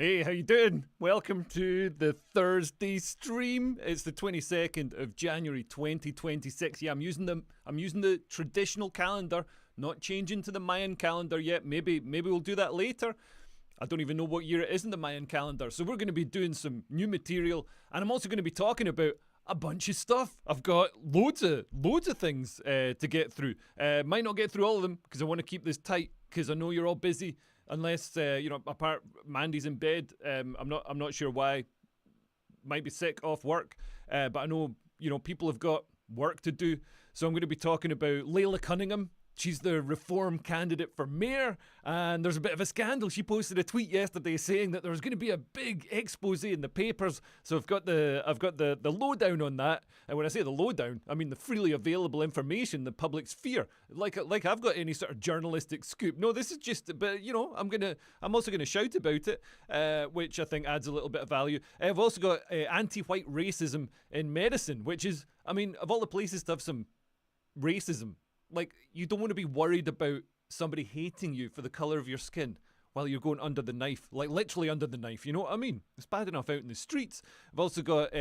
Hey, how you doing? Welcome to the Thursday stream. It's the 22nd of January 2026. Yeah, I'm using the traditional calendar, not changing to the Mayan calendar yet. Maybe we'll do that later. I don't even know what year it is in the Mayan calendar. So we're going to be doing some new material, and I'm also going to be talking about a bunch of stuff. I've got loads of things to get through. Might not get through all of them because I want to keep this tight because I know you're all busy. Unless apart Mandy's in bed. I'm not sure why. Might be sick off work. But I know people have got work to do. So I'm going to be talking about Layla Cunningham. She's the Reform candidate for mayor, and there's a bit of a scandal. She posted a tweet yesterday saying that there's going to be a big expose in the papers. So I've got the lowdown on that. And when I say the lowdown, I mean the freely available information the public sphere. Like I've got any sort of journalistic scoop. No, this is just. But I'm also gonna shout about it, which I think adds a little bit of value. I've also got anti-white racism in medicine, which is, I mean, of all the places to have some racism. Like, you don't want to be worried about somebody hating you for the colour of your skin while you're going under the knife, like literally under the knife. You know what I mean? It's bad enough out in the streets. We've also got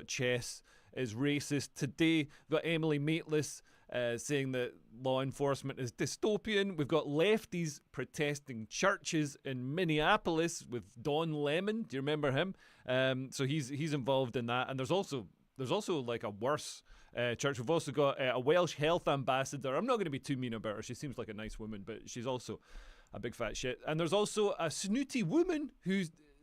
Chess is racist today. We've got Emily Maitlis saying that law enforcement is dystopian. We've got Lefties protesting churches in Minneapolis with Don Lemon. Do you remember him? So he's involved in that, and there's also like a worse church. We've also got a Welsh health ambassador. I'm not going to be too mean about her. She seems like a nice woman, but she's also a big fat shit. And there's also a snooty woman who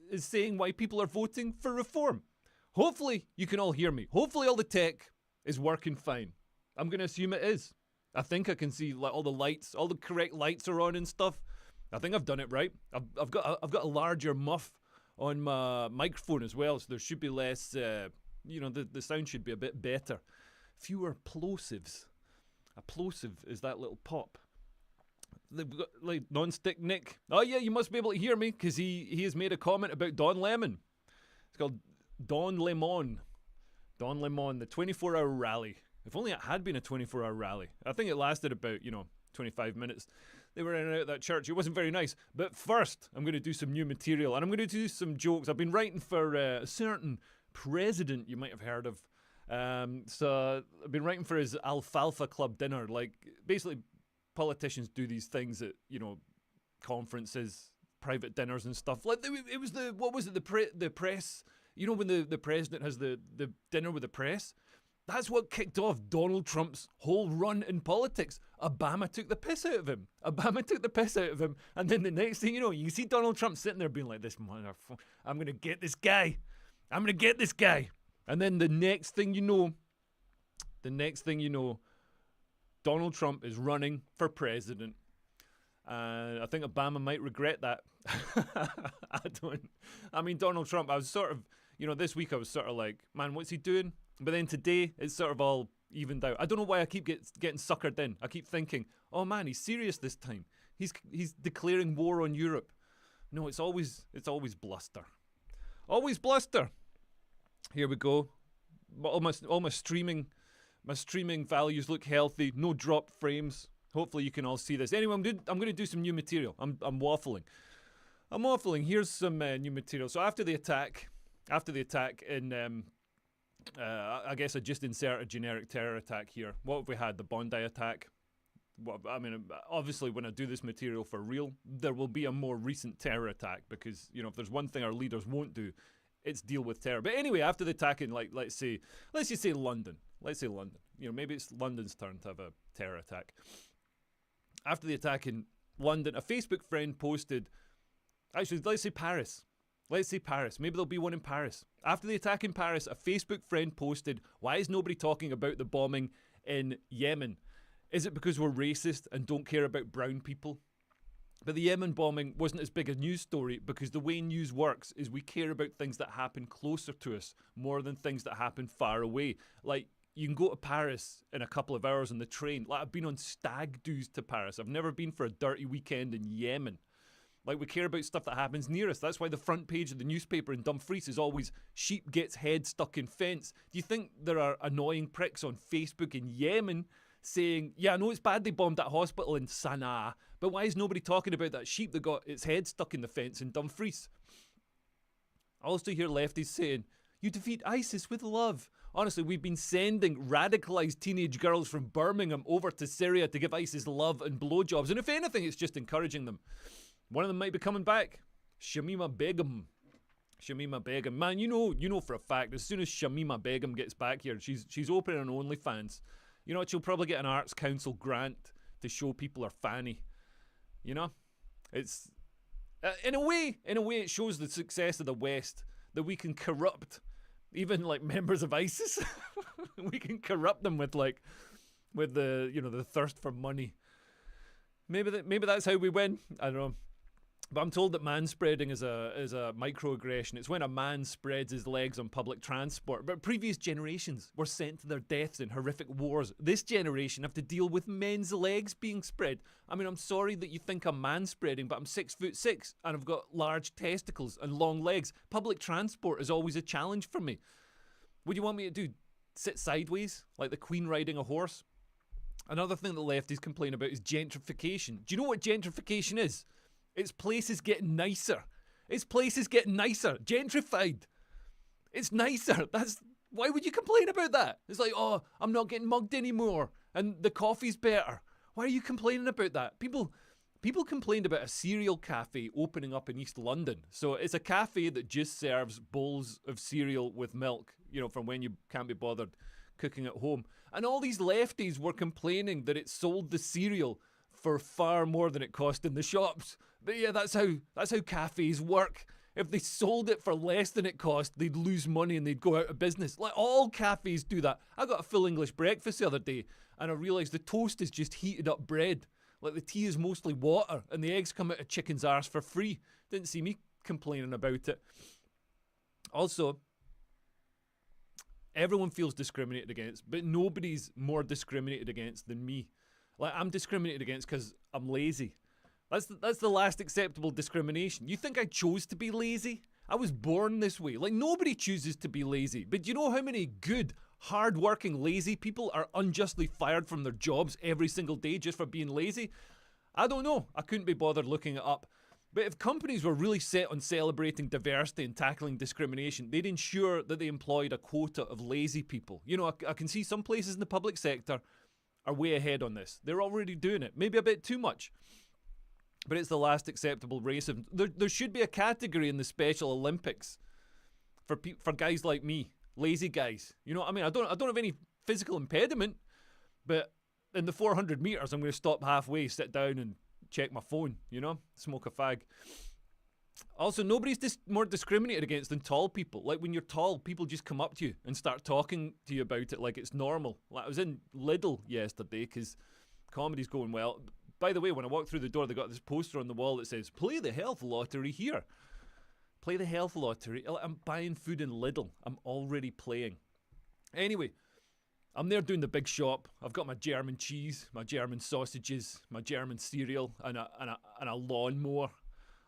is saying why people are voting for reform. Hopefully you can all hear me. Hopefully all the tech is working fine. I'm going to assume it is. I think I can see like all the lights, all the correct lights are on and stuff. I think I've done it right. I've got a larger muff on my microphone as well, so there should be less. The sound should be a bit better. Fewer plosives. A plosive is that little pop. They've got like non-stick Nick. Oh yeah, you must be able to hear me because he has made a comment about Don Lemon. It's called Don Lemon. Don Lemon, the 24-hour rally. If only it had been a 24-hour rally. I think it lasted about, 25 minutes. They were in and out of that church. It wasn't very nice. But first, I'm going to do some new material. And I'm going to do some jokes. I've been writing for a certain president you might have heard of. So I've been writing for his Alfalfa Club dinner. Like, basically, politicians do these things at, conferences, private dinners and stuff. Like, it was the press. You know when the president has the dinner with the press? That's what kicked off Donald Trump's whole run in politics. Obama took the piss out of him. And then the next thing you know, you see Donald Trump sitting there being like, this motherfucker, I'm going to get this guy. And then the next thing you know, Donald Trump is running for president. And I think Obama might regret that. Donald Trump, I was sort of, this week I was sort of like, man, what's he doing? But then today, it's sort of all evened out. I don't know why I keep getting suckered in. I keep thinking, oh man, he's serious this time. He's declaring war on Europe. No, it's always bluster. Always bluster. Here we go. All my streaming values look healthy. No dropped frames. Hopefully you can all see this. Anyway, I'm going to do some new material. I'm waffling. Here's some new material. So after the attack in, I guess I just insert a generic terror attack here. What have we had? The Bondi attack. Obviously when I do this material for real, there will be a more recent terror attack because, if there's one thing our leaders won't do, it's deal with terror. But anyway, after the attack in, like, let's just say London. Maybe it's London's turn to have a terror attack. After the attack in London, a Facebook friend posted, actually, let's say Paris. Maybe there'll be one in Paris. After the attack in Paris, a Facebook friend posted, why is nobody talking about the bombing in Yemen? Is it because we're racist and don't care about brown people? But the Yemen bombing wasn't as big a news story because the way news works is we care about things that happen closer to us more than things that happen far away. Like, you can go to Paris in a couple of hours on the train. Like, I've been on stag doos to Paris. I've never been for a dirty weekend in Yemen. Like, we care about stuff that happens near us. That's why the front page of the newspaper in Dumfries is always sheep gets head stuck in fence. Do you think there are annoying pricks on Facebook in Yemen saying, yeah, I know it's bad they bombed that hospital in Sana'a, but why is nobody talking about that sheep that got its head stuck in the fence in Dumfries? I also hear lefties saying, you defeat ISIS with love. Honestly, we've been sending radicalised teenage girls from Birmingham over to Syria to give ISIS love and blowjobs, and if anything, it's just encouraging them. One of them might be coming back. Shamima Begum. Shamima Begum. Man, you know for a fact, as soon as Shamima Begum gets back here, she's opening on OnlyFans. You know what? She'll probably get an Arts Council grant to show people her fanny. You know? It's... in a way, it shows the success of the West, that we can corrupt even like members of ISIS. We can corrupt them with the the thirst for money. Maybe that's how we win. I don't know. But I'm told that manspreading is a microaggression. It's when a man spreads his legs on public transport. But previous generations were sent to their deaths in horrific wars. This generation have to deal with men's legs being spread. I mean, I'm sorry that you think I'm manspreading, but I'm 6'6" and I've got large testicles and long legs. Public transport is always a challenge for me. What do you want me to do? Sit sideways like the Queen riding a horse? Another thing that lefties complain about is gentrification. Do you know what gentrification is? It's places getting nicer. It's places getting nicer. Gentrified. It's nicer. Why would you complain about that? It's like, oh, I'm not getting mugged anymore and the coffee's better. Why are you complaining about that? People complained about a cereal cafe opening up in East London. So it's a cafe that just serves bowls of cereal with milk, from when you can't be bothered cooking at home. And all these lefties were complaining that it sold the cereal for far more than it cost in the shops. But yeah, that's how cafes work. If they sold it for less than it cost, they'd lose money and they'd go out of business. Like, all cafes do that. I got a full English breakfast the other day and I realised the toast is just heated up bread. Like, the tea is mostly water and the eggs come out of chicken's arse for free. Didn't see me complaining about it. Also, everyone feels discriminated against, but nobody's more discriminated against than me. Like, I'm discriminated against because I'm lazy. That's the last acceptable discrimination. You think I chose to be lazy? I was born this way. Like, nobody chooses to be lazy. But do you know how many good, hard-working, lazy people are unjustly fired from their jobs every single day just for being lazy? I don't know. I couldn't be bothered looking it up. But if companies were really set on celebrating diversity and tackling discrimination, they'd ensure that they employed a quota of lazy people. I can see some places in the public sector are way ahead on this. They're already doing it. Maybe a bit too much. But it's the last acceptable racism. There should be a category in the Special Olympics for guys like me, lazy guys. You know what I mean? I don't have any physical impediment, but in the 400 meters, I'm going to stop halfway, sit down, and check my phone. Smoke a fag. Also, nobody's more discriminated against than tall people. Like, when you're tall, people just come up to you and start talking to you about it like it's normal. Like, I was in Lidl yesterday because comedy's going well. By the way, when I walked through the door, they got this poster on the wall that says, play the health lottery here. Play the health lottery. I'm buying food in Lidl. I'm already playing. Anyway, I'm there doing the big shop. I've got my German cheese, my German sausages, my German cereal, and a lawnmower.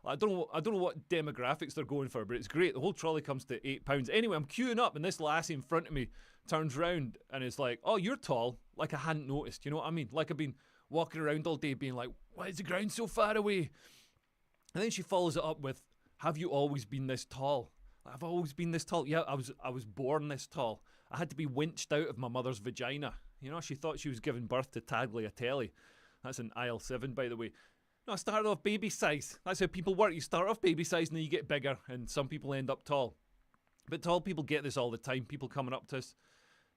I don't know what demographics they're going for, but it's great. The whole trolley comes to £8. Anyway, I'm queuing up, and this lassie in front of me turns round and is like, oh, you're tall. Like, I hadn't noticed. You know what I mean? Like, I've been walking around all day being like, why is the ground so far away? And then she follows it up with, have you always been this tall? I've always been this tall. Yeah, I was born this tall. I had to be winched out of my mother's vagina. She thought she was giving birth to Tagliatelle. That's an aisle 7, by the way. No, I started off baby size. That's how people work. You start off baby size and then you get bigger, and some people end up tall. But tall people get this all the time. People coming up to us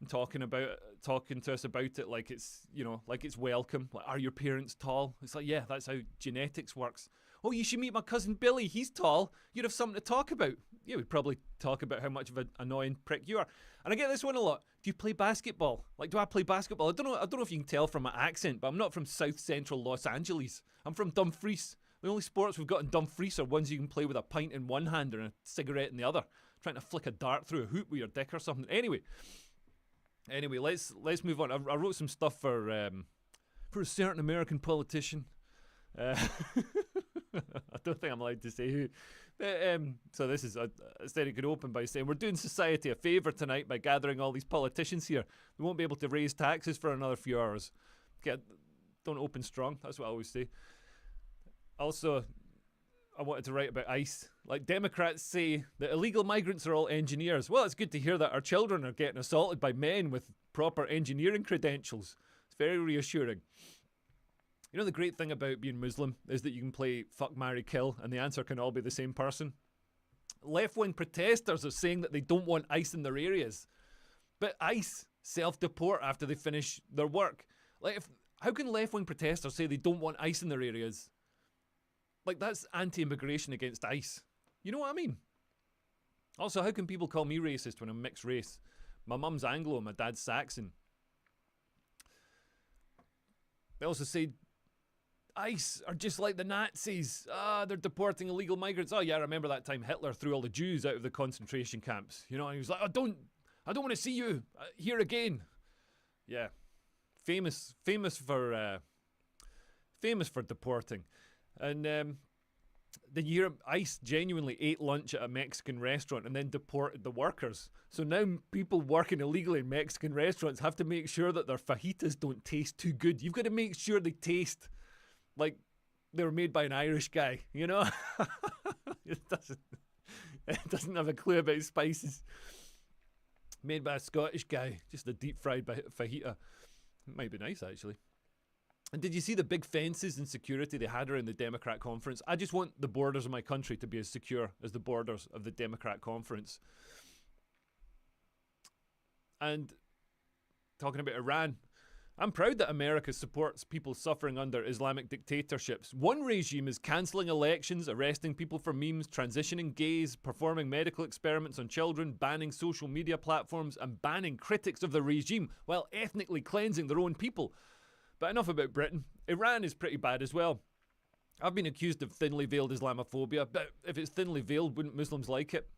and talking to us about it like it's, like it's welcome. Like, are your parents tall? It's like, yeah, that's how genetics works. Oh, you should meet my cousin Billy. He's tall. You'd have something to talk about. Yeah, we'd probably talk about how much of an annoying prick you are. And I get this one a lot. Do you play basketball? Like, do I play basketball? I don't know if you can tell from my accent, but I'm not from South Central Los Angeles. I'm from Dumfries. The only sports we've got in Dumfries are ones you can play with a pint in one hand and a cigarette in the other. Trying to flick a dart through a hoop with your dick or something. Anyway, let's move on. I wrote some stuff for a certain American politician. I don't think I'm allowed to say who, So this is, instead it could open by saying, we're doing society a favour tonight by gathering all these politicians here. We won't be able to raise taxes for another few hours. Don't open strong, that's what I always say. Also, I wanted to write about ICE. Like, Democrats say that illegal migrants are all engineers. Well, it's good to hear that our children are getting assaulted by men with proper engineering credentials. It's very reassuring. You know, the great thing about being Muslim is that you can play fuck, marry, kill, and the answer can all be the same person. Left-wing protesters are saying that they don't want ICE in their areas. But ICE self-deport after they finish their work. Like, how can left-wing protesters say they don't want ICE in their areas? Like, that's anti-immigration against ICE. You know what I mean? Also, how can people call me racist when I'm mixed race? My mum's Anglo and my dad's Saxon. They also say ICE are just like the Nazis. They're deporting illegal migrants. Oh yeah, I remember that time Hitler threw all the Jews out of the concentration camps. You know, and he was like, I don't want to see you here again. Yeah, famous for deporting. And then you hear ICE genuinely ate lunch at a Mexican restaurant and then deported the workers. So now people working illegally in Mexican restaurants have to make sure that their fajitas don't taste too good. You've got to make sure they taste like they were made by an Irish guy, you know? It doesn't have a clue about spices. Made by a Scottish guy, just a deep fried fajita. It might be nice, actually. And did you see the big fences and security they had around the Democrat conference? I just want the borders of my country to be as secure as the borders of the Democrat conference. And talking about Iran, I'm proud that America supports people suffering under Islamic dictatorships. One regime is cancelling elections, arresting people for memes, transitioning gays, performing medical experiments on children, banning social media platforms, and banning critics of the regime while ethnically cleansing their own people. But enough about Britain. Iran is pretty bad as well. I've been accused of thinly veiled Islamophobia, but if it's thinly veiled, wouldn't Muslims like it?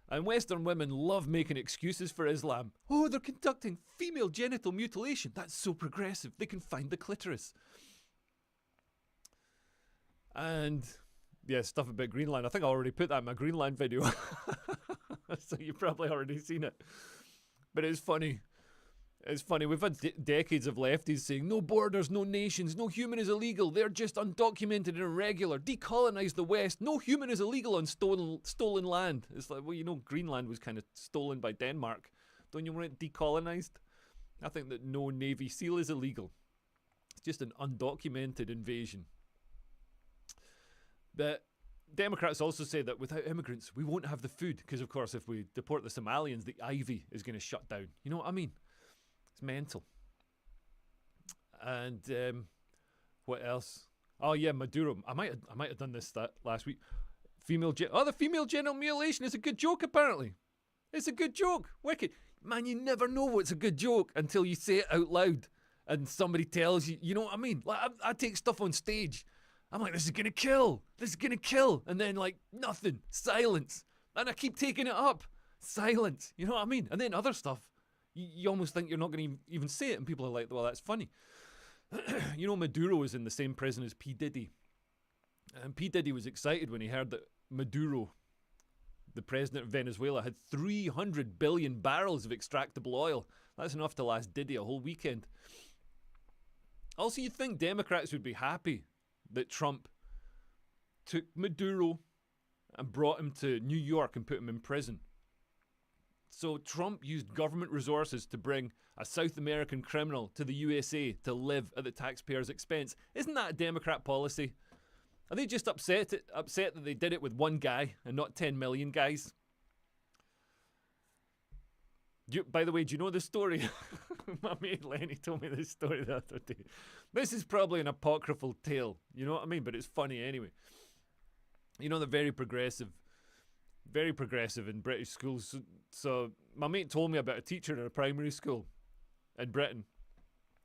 And Western women love making excuses for Islam. Oh, they're conducting female genital mutilation. That's so progressive. They can find the clitoris. And yeah, stuff about Greenland. I think I already put that in my Greenland video. So you've probably already seen it. But it's funny. It's funny, we've had decades of lefties saying, no borders, no nations, no human is illegal, they're just undocumented and irregular, decolonise the West, no human is illegal on stolen land. It's like, well, you know, Greenland was kind of stolen by Denmark. Don't you want it decolonised? I think that no Navy SEAL is illegal. It's just an undocumented invasion. But Democrats also say that without immigrants, we won't have the food, because of course if we deport the Somalians, the Ivy is going to shut down. You know what I mean? It's mental. And what else? Oh yeah, Maduro. I might have done this last week. The female genital mutilation is a good joke. Apparently, it's a good joke. Wicked, man. You never know what's a good joke until you say it out loud, and somebody tells you. You know what I mean? Like I take stuff on stage. I'm like, this is gonna kill. This is gonna kill, and then like nothing, silence, and I keep taking it up, silence. You know what I mean? And then other stuff. You almost think you're not going to even say it, and people are like, well, that's funny. You know, Maduro is in the same prison as P. Diddy. And P. Diddy was excited when he heard that Maduro, the president of Venezuela, had 300 billion barrels of extractable oil. That's enough to last Diddy a whole weekend. Also, you'd think Democrats would be happy that Trump took Maduro and brought him to New York and put him in prison. So Trump used government resources to bring a South American criminal to the USA to live at the taxpayers' expense. Isn't that a Democrat policy? Are they just upset that they did it with one guy and not 10 million guys? By the way, do you know this story? My mate Lenny told me this story the other day. This is probably an apocryphal tale, you know what I mean? But it's funny anyway. You know, they're very progressive in British schools. So my mate told me about a teacher in a primary school in Britain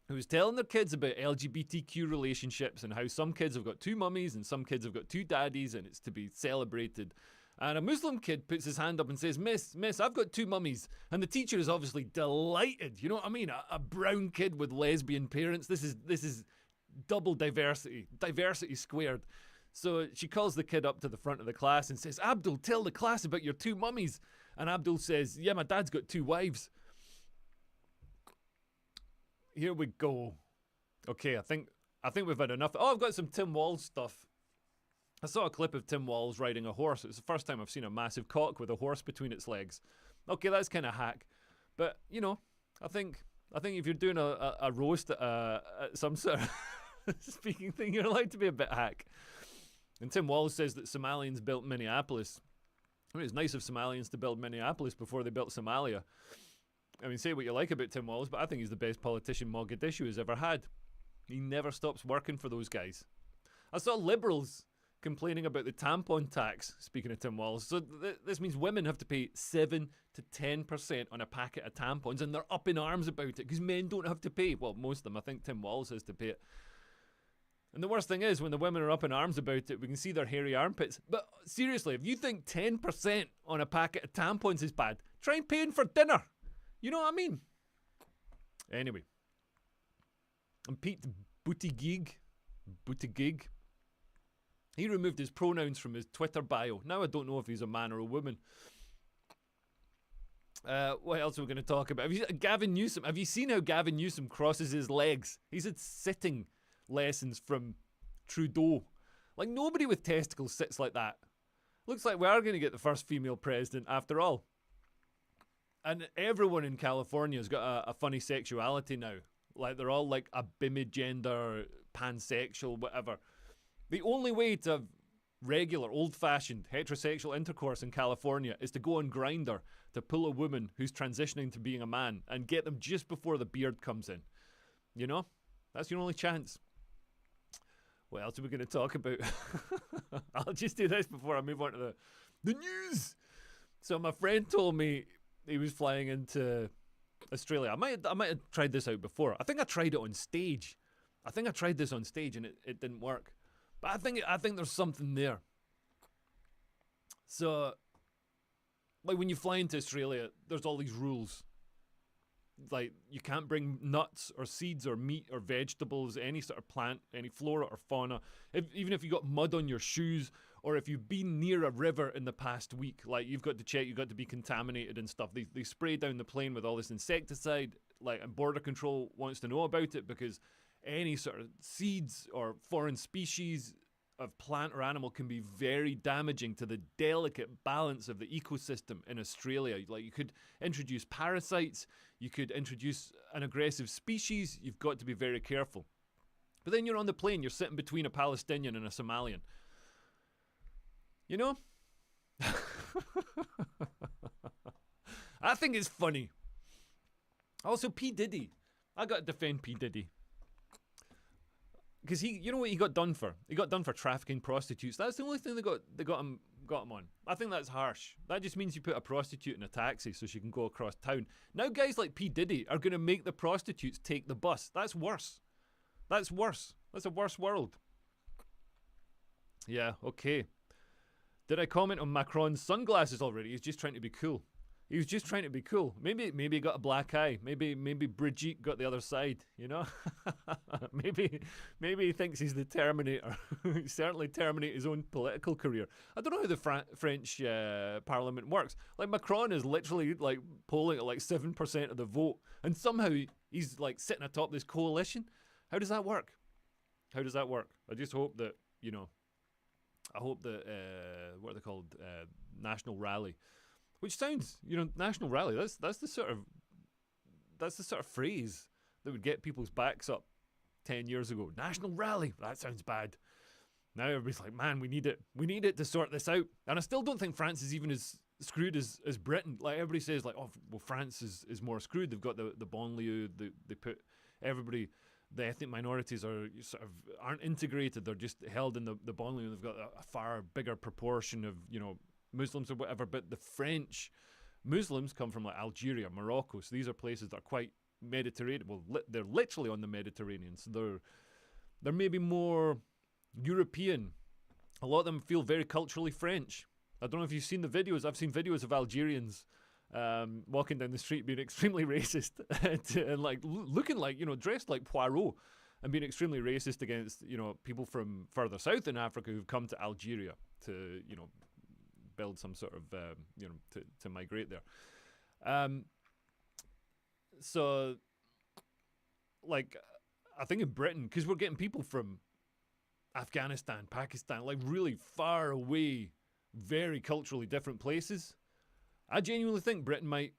who was telling their kids about LGBTQ relationships and how some kids have got two mummies and some kids have got two daddies and it's to be celebrated. And a Muslim kid puts his hand up and says, Miss, I've got two mummies. And the teacher is obviously delighted. You know what I mean? A brown kid with lesbian parents. This is double diversity squared. So she calls the kid up to the front of the class and says, Abdul, tell the class about your 2 mummies. And Abdul says, yeah, my dad's got 2 wives. Here we go. Okay, I think we've had enough. Oh, I've got some Tim Walz stuff. I saw a clip of Tim Walz riding a horse. It's the first time I've seen a massive cock with a horse between its legs. Okay, that's kind of hack. But, you know, I think if you're doing a roast at some sort of speaking thing, you're allowed to be a bit hack. And Tim Walz says that Somalians built Minneapolis. I mean, it's nice of Somalians to build Minneapolis before they built Somalia. I mean, say what you like about Tim Walz, but I think he's the best politician Mogadishu has ever had. He never stops working for those guys. I saw liberals complaining about the tampon tax, speaking of Tim Walz. So this means women have to pay 7 to 10% on a packet of tampons, and they're up in arms about it because men don't have to pay. Well, most of them. I think Tim Walz has to pay it. And the worst thing is, when the women are up in arms about it, we can see their hairy armpits. But seriously, if you think 10% on a packet of tampons is bad, try paying for dinner. You know what I mean? Anyway. And Pete Buttigieg, he removed his pronouns from his Twitter bio. Now I don't know if he's a man or a woman. What else are we going to talk about? Gavin Newsom. Have you seen how Gavin Newsom crosses his legs? He's had sitting lessons from Trudeau. Like, nobody with testicles sits like that. Looks like we are going to get the first female president after all. And everyone in California has got a funny sexuality now. Like, they're all like a bimigender, pansexual, whatever. The only way to have regular, old-fashioned heterosexual intercourse in California is to go on Grindr to pull a woman who's transitioning to being a man and get them just before the beard comes in. You know? That's your only chance. What else are we going to talk about? I'll just do this before I move on to the news. So my friend told me he was flying into Australia. I might have tried this out before. I think I tried it on stage. I think I tried this on stage and it didn't work. But I think there's something there. So, like, when you fly into Australia, there's all these rules. Like, you can't bring nuts or seeds or meat or vegetables, any sort of plant, any flora or fauna. Even if you got mud on your shoes, or if you've been near a river in the past week, like, you've got to check, you've got to be contaminated and stuff. They spray down the plane with all this insecticide, like, and Border Control wants to know about it because any sort of seeds or foreign species of plant or animal can be very damaging to the delicate balance of the ecosystem in Australia. Like, you could introduce parasites, you could introduce an aggressive species. You've got to be very careful. But then you're on the plane, you're sitting between a Palestinian and a Somalian. You know? I think it's funny. Also, P. Diddy. I got to defend P. Diddy. Because you know what he got done for? He got done for trafficking prostitutes. That's the only thing they got him on. I think that's harsh. That just means you put a prostitute in a taxi so she can go across town. Now guys like P. Diddy are going to make the prostitutes take the bus. That's worse. That's worse. That's a worse world. Yeah, okay. Did I comment on Macron's sunglasses already? He's just trying to be cool. He was just trying to be cool. Maybe he got a black eye. Maybe Brigitte got the other side, you know? maybe he thinks he's the Terminator. He certainly terminated his own political career. I don't know how the French parliament works. Like, Macron is literally like polling at like 7% of the vote, and somehow he's like sitting atop this coalition. How does that work? How does that work? I just hope that, you know, I hope that, what are they called? National Rally. Which sounds, you know, National Rally, that's the sort of phrase that would get people's backs up 10 years ago. National Rally, that sounds bad. Now everybody's like, man, we need it to sort this out. And I still don't think France is even as screwed as Britain. Like, everybody says, like, oh, well, France is more screwed. They've got the banlieue, they put everybody, the ethnic minorities aren't integrated. They're just held in the banlieue. They've got a far bigger proportion of, you know, Muslims or whatever, but the French Muslims come from like Algeria, Morocco, so these are places that are quite Mediterranean. Well, they're literally on the Mediterranean, so they're maybe more European. A lot of them feel very culturally French. I don't know if you've seen the videos. I've seen videos of Algerians walking down the street being extremely racist and like looking like, you know, dressed like Poirot. and being extremely racist against, people from further south in Africa who've come to Algeria to, build some sort of, to migrate there. So, like, I think in Britain, because we're getting people from Afghanistan, Pakistan, like really far away, very culturally different places, I genuinely think Britain might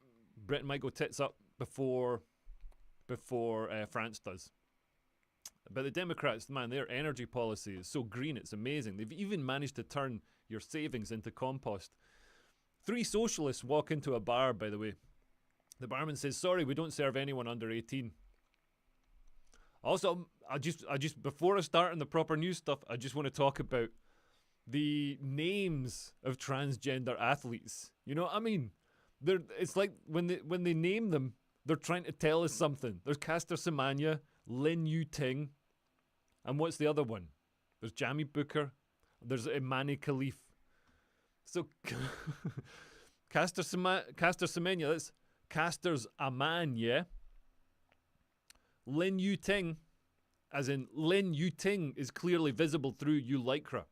go tits up before France does. But the Democrats, man, their energy policy is so green, it's amazing. They've even managed to turn your savings into compost. 3 socialists walk into a bar, by the way. The barman says, "Sorry, we don't serve anyone under 18. Also, I just before I start on the proper news stuff, I just want to talk about the names of transgender athletes. You know what I mean? It's like when they name them, they're trying to tell us something. There's Caster Semenya, Lin Yu Ting, and what's the other one? There's Jamie Booker, there's Imani Khalif. So Caster Semenya, that's Caster's a man, yeah? Lin Yu Ting, as in Lin Yu Ting is clearly visible through you lycra.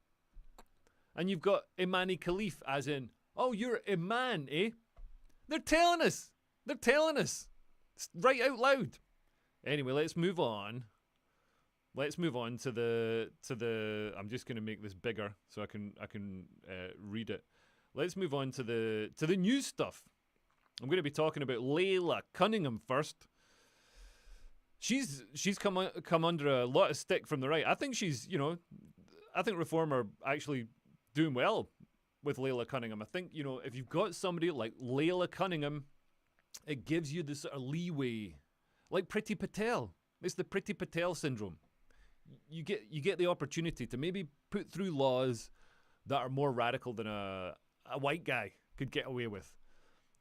And you've got Imani Khalif, as in, oh, you're Iman, eh? They're telling us. Right out loud. Anyway, let's move on. Let's move on to the. I'm just going to make this bigger so I can read it. Let's move on to the news stuff. I'm going to be talking about Layla Cunningham first. She's come under a lot of stick from the right. I think I think Reform are actually doing well with Layla Cunningham. I think, if you've got somebody like Layla Cunningham, it gives you this sort of leeway. Like Priti Patel. It's the Priti Patel syndrome. You get the opportunity to maybe put through laws that are more radical than a white guy could get away with.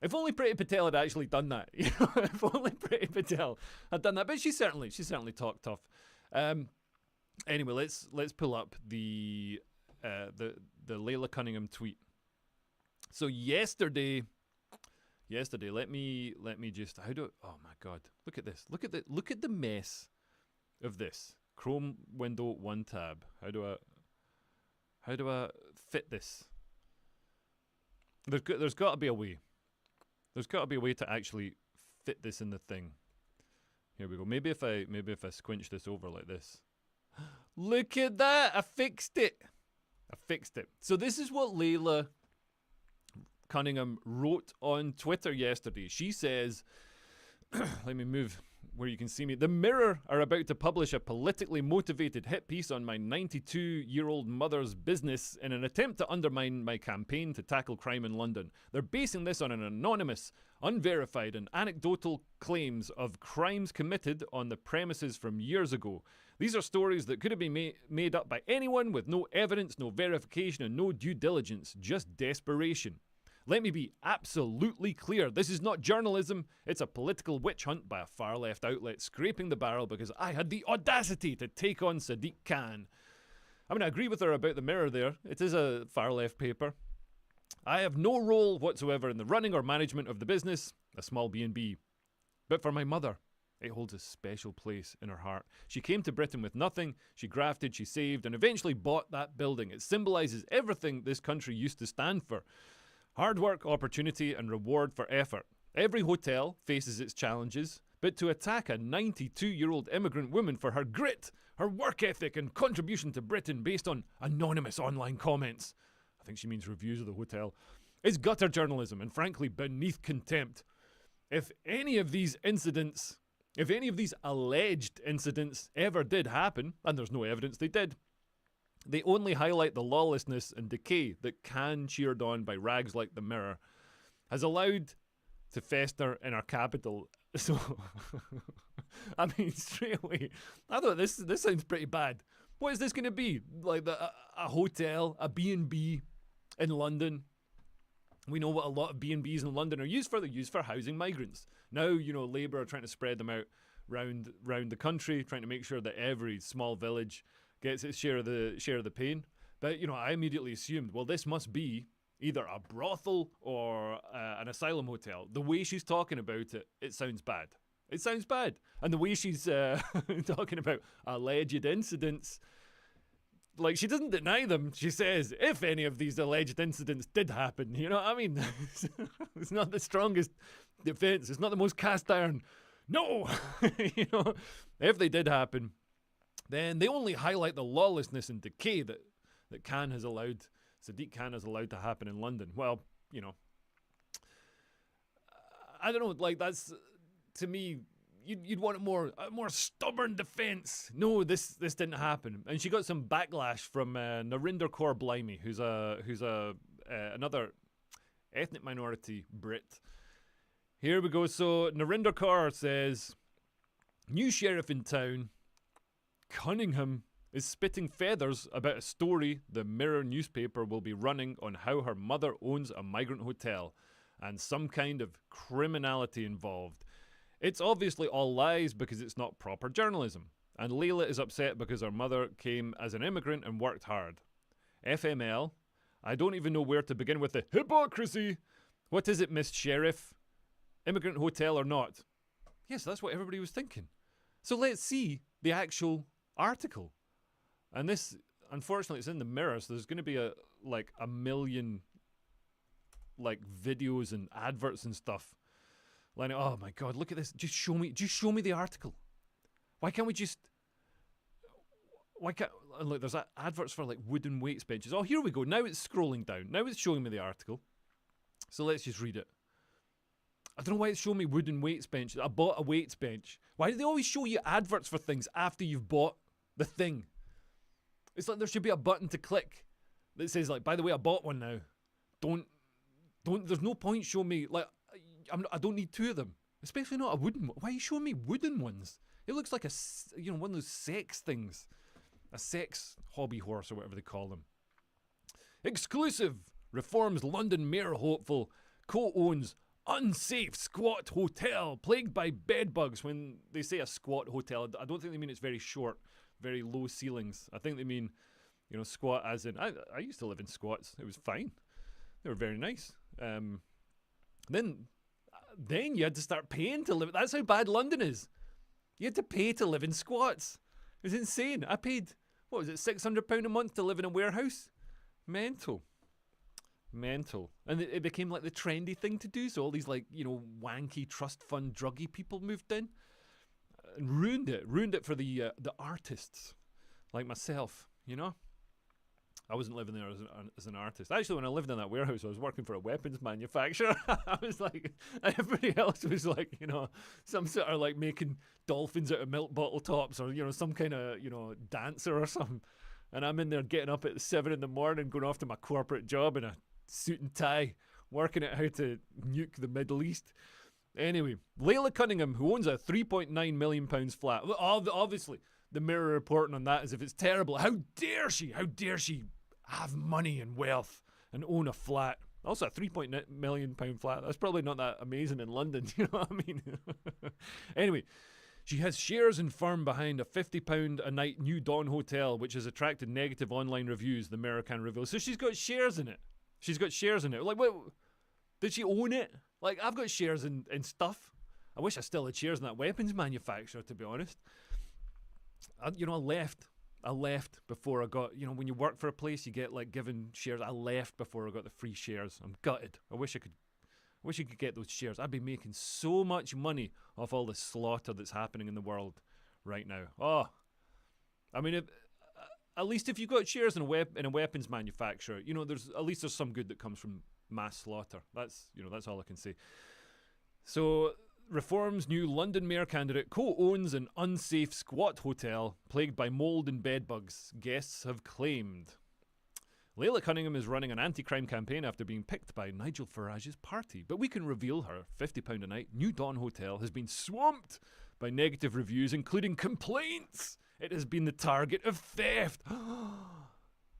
If only Priti Patel had actually done that. If only Priti Patel had done that. But she certainly talked tough. Anyway, let's pull up the Layla Cunningham tweet. So yesterday, let me just oh my god, look at this. Look at the mess of this. Chrome window 1 tab. How do I fit this? There's got to be a way. There's got to be a way to actually fit this in the thing. Here we go. Maybe if I squinch this over like this. Look at that! I fixed it. So this is what Layla Cunningham wrote on Twitter yesterday. She says, let me move where you can see me. The Mirror are about to publish a politically motivated hit piece on my 92-year-old mother's business in an attempt to undermine my campaign to tackle crime in London. They're basing this on an anonymous, unverified and anecdotal claims of crimes committed on the premises from years ago. These are stories that could have been made up by anyone with no evidence, no verification and no due diligence, just desperation. Let me be absolutely clear. This is not journalism. It's a political witch hunt by a far-left outlet scraping the barrel because I had the audacity to take on Sadiq Khan. I mean, I agree with her about the Mirror there. It is a far-left paper. I have no role whatsoever in the running or management of the business, a small B&B. But for my mother, it holds a special place in her heart. She came to Britain with nothing. She grafted, she saved, and eventually bought that building. It symbolises everything this country used to stand for. Hard work, opportunity, and reward for effort. Every hotel faces its challenges, but to attack a 92-year-old immigrant woman for her grit, her work ethic, and contribution to Britain based on anonymous online comments, I think she means reviews of the hotel, is gutter journalism and frankly beneath contempt. If any of these alleged incidents ever did happen, and there's no evidence they did, they only highlight the lawlessness and decay that Khan, cheered on by rags like the Mirror, has allowed to fester in our capital. So, I mean, straight away, I thought this sounds pretty bad. What is this going to be? Like a hotel, a B&B in London? We know what a lot of B&Bs in London are used for. They're used for housing migrants. Now, Labour are trying to spread them out round the country, trying to make sure that every small village gets its share of the pain. But, I immediately assumed, well, this must be either a brothel or an asylum hotel. The way she's talking about it, it sounds bad. It sounds bad. And the way she's talking about alleged incidents, like, she doesn't deny them. She says, if any of these alleged incidents did happen, you know what I mean? It's not the strongest defense. It's not the most cast iron. No! You know, if they did happen, then they only highlight the lawlessness and decay that Sadiq Khan has allowed to happen in London. Well, you know, I don't know, like, that's, to me, you'd want a more stubborn defense. No, this didn't happen. And she got some backlash from Narinder Kaur Blimey, who's another ethnic minority Brit. Here we go. So Narinder Kaur says, new sheriff in town, Cunningham, is spitting feathers about a story the Mirror newspaper will be running on how her mother owns a migrant hotel and some kind of criminality involved. It's obviously all lies because it's not proper journalism. And Layla is upset because her mother came as an immigrant and worked hard. FML, I don't even know where to begin with the hypocrisy. What is it, Miss Sheriff? Immigrant hotel or not? Yes, that's what everybody was thinking. So let's see the actual article. And this, unfortunately, it's in the Mirror, so there's going to be a million videos and adverts and stuff. Like, oh my God, look at this. Just show me the article. Why can't look, there's adverts for like wooden weights benches. Oh, here we go. Now it's scrolling down. Now it's showing me the article. So let's just read it. I don't know why it's showing me wooden weights bench. I bought a weights bench. Why do they always show you adverts for things after you've bought the thing? It's like there should be a button to click that says, like, by the way, I bought one now. Don't, there's no point showing me, like, I don't need two of them. Especially not a wooden one. Why are you showing me wooden ones? It looks like one of those sex things. A sex hobby horse or whatever they call them. Exclusive. Reforms London mayor hopeful. Co-owns unsafe squat hotel plagued by bed bugs. When they say a squat hotel, I don't think they mean it's very short, very low ceilings. I think they mean, you know, squat as in, I used to live in squats. It was fine. They were very nice. Then you had to start paying to live. That's how bad London is. You had to pay to live in squats. It was insane. I paid, what was it, £600 a month to live in a warehouse? Mental. And it became like the trendy thing to do. So all these, like, you know, wanky trust fund druggy people moved in and ruined it for the artists like myself, you know. I wasn't living there as an artist. Actually, when I lived in that warehouse, I was working for a weapons manufacturer. I was like, everybody else was like, you know, some sort of like making dolphins out of milk bottle tops, or, you know, some kind of, you know, dancer or something. And I'm in there getting up at 7 in the morning, going off to my corporate job in a suit and tie, working out how to nuke the Middle East. Anyway, Layla Cunningham, who owns a £3.9 million flat. Obviously, the Mirror reporting on that as if it's terrible. How dare she have money and wealth and own a flat? Also, a £3.9 million flat. That's probably not that amazing in London, you know what I mean? Anyway, she has shares in firm behind a £50 a night New Dawn hotel, which has attracted negative online reviews, the Mirror can reveal. So she's got shares in it. Like, wait, did she own it? Like, I've got shares in stuff. I wish I still had shares in that weapons manufacturer, to be honest. I left before I got, you know, when you work for a place, you get like given shares. I left before I got the free shares. I'm gutted. I wish I could get those shares. I'd be making so much money off all the slaughter that's happening in the world right now. Oh, I mean, at least if you've got shares in a weapons manufacturer, you know, there's some good that comes from mass slaughter. That's all I can say. So, Reform's new London mayor candidate co-owns an unsafe squat hotel plagued by mould and bedbugs, guests have claimed. Layla Cunningham is running an anti-crime campaign after being picked by Nigel Farage's party, but we can reveal her £50 a night New Dawn hotel has been swamped by negative reviews, including complaints. It has been the target of theft.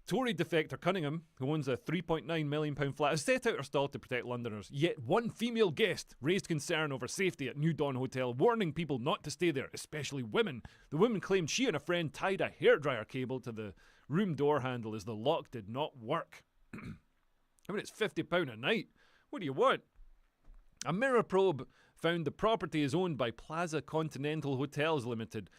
Tory defector Cunningham, who owns a £3.9 million flat, has set out her stall to protect Londoners. Yet one female guest raised concern over safety at New Dawn Hotel, warning people not to stay there, especially women. The woman claimed she and a friend tied a hairdryer cable to the room door handle as the lock did not work. I mean, it's £50 a night. What do you want? A Mirror probe found the property is owned by Plaza Continental Hotels Limited,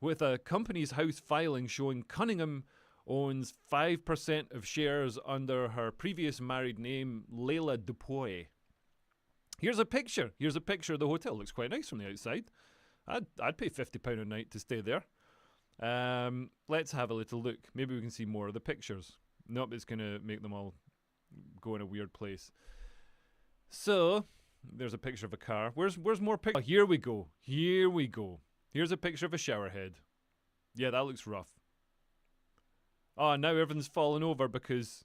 with a Companies House filing showing Cunningham owns 5% of shares under her previous married name, Leila Dupuy. Here's a picture. Here's a picture of the hotel. Looks quite nice from the outside. I'd pay £50 a night to stay there. Let's have a little look. Maybe we can see more of the pictures. Nope, it's going to make them all go in a weird place. So, there's a picture of a car. Where's more pictures? Oh, here we go. Here we go. Here's a picture of a shower head. Yeah, that looks rough. Oh, now everything's falling over because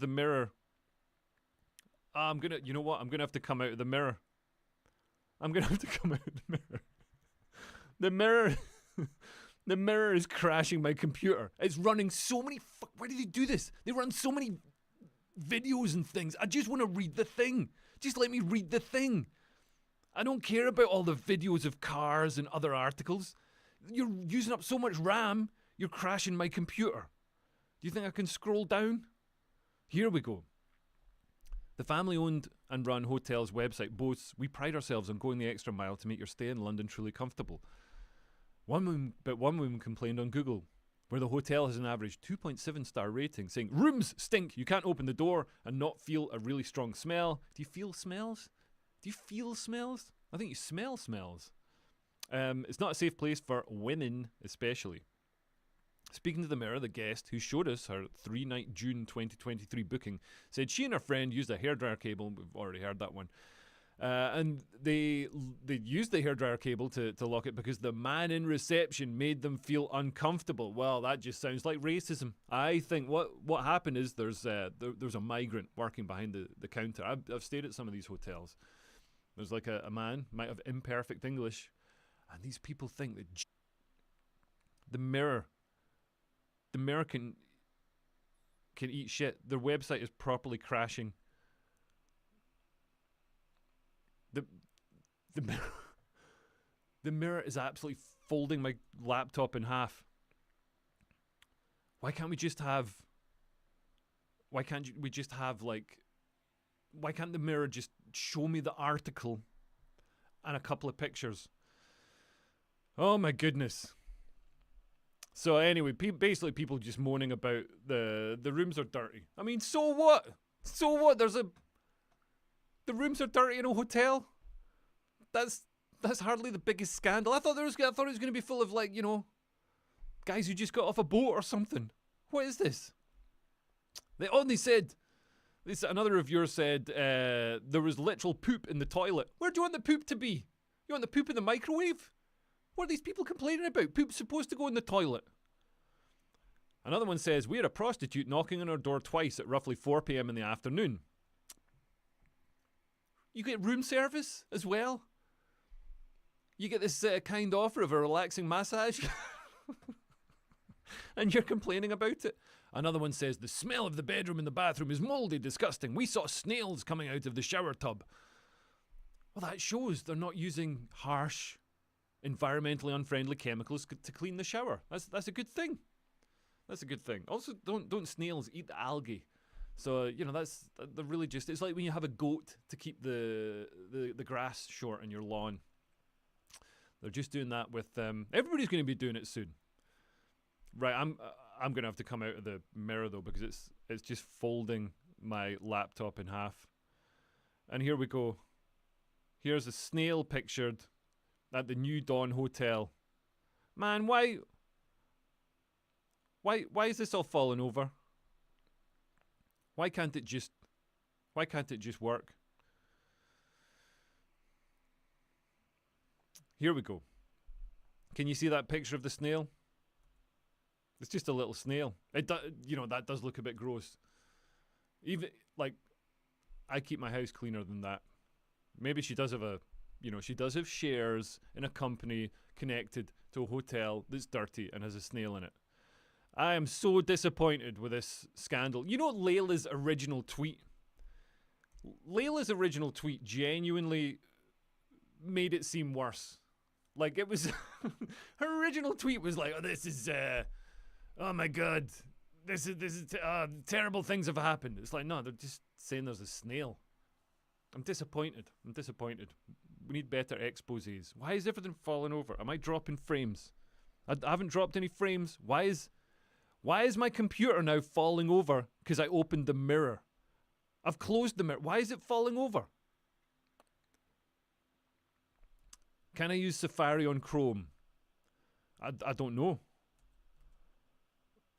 the mirror. You know what? I'm gonna have to come out of the mirror. I'm gonna have to come out of the mirror. The mirror is crashing my computer. It's running so many. Why do they do this? They run so many videos and things. I just want to read the thing. Just let me read the thing. I don't care about all the videos of cars and other articles. You're using up so much RAM, you're crashing my computer. Do you think I can scroll down? Here we go. The family-owned and run hotel's website boasts, "We pride ourselves on going the extra mile to make your stay in London truly comfortable." One woman complained on Google, where the hotel has an average 2.7-star rating, saying, "Rooms stink. You can't open the door and not feel a really strong smell." Do you feel smells? Do you feel smells? I think you smell smells. It's not a safe place for women, especially. Speaking to the Mirror, the guest, who showed us her 3-night June 2023 booking, said she and her friend used a hairdryer cable. We've already heard that one. And they used the hairdryer cable to lock it because the man in reception made them feel uncomfortable. Well, that just sounds like racism. I think what happened is there's a migrant working behind the counter. I've stayed at some of these hotels. There's like a man, might have imperfect English, and these people think that the mirror can eat shit. Their website is properly crashing. The mirror is absolutely folding my laptop in half. Why can't the mirror just show me the article and a couple of pictures? Oh my goodness. So anyway, basically people just moaning about the rooms are dirty. I mean, so what? So what? The rooms are dirty in a hotel. That's hardly the biggest scandal. I thought it was going to be full of, like, you know, guys who just got off a boat or something. What is this? They only said, another reviewer said there was literal poop in the toilet. Where do you want the poop to be? You want the poop in the microwave? What are these people complaining about? Poop's supposed to go in the toilet. Another one says, "We had a prostitute knocking on our door twice at roughly 4 p.m. in the afternoon." You get room service as well? You get this kind offer of a relaxing massage? And you're complaining about it? Another one says, "The smell of the bedroom and the bathroom is mouldy, disgusting. We saw snails coming out of the shower tub." Well, that shows they're not using harsh, environmentally unfriendly chemicals to clean the shower. That's a good thing. That's a good thing. Also, don't snails eat the algae? So, you know, they're really just, it's like when you have a goat to keep the grass short in your lawn. They're just doing that with everybody's going to be doing it soon. Right, I'm going to have to come out of the mirror though, because it's just folding my laptop in half. And here we go. Here's a snail pictured at the New Dawn Hotel. Man, why is this all falling over? Why can't it just work? Here we go. Can you see that picture of the snail? It's just a little snail. That does look a bit gross. Even, like, I keep my house cleaner than that. Maybe she does have she does have shares in a company connected to a hotel that's dirty and has a snail in it. I am so disappointed with this scandal. You know Layla's original tweet? Layla's original tweet genuinely made it seem worse. Like, it was... her original tweet was like, "Oh, this is... oh my god. terrible things have happened. It's like, no, they're just saying there's a snail. I'm disappointed. We need better exposés. Why is everything falling over? Am I dropping frames? I haven't dropped any frames. Why is my computer now falling over because I opened the mirror? I've closed the mirror. Why is it falling over? Can I use Safari on Chrome? I don't know.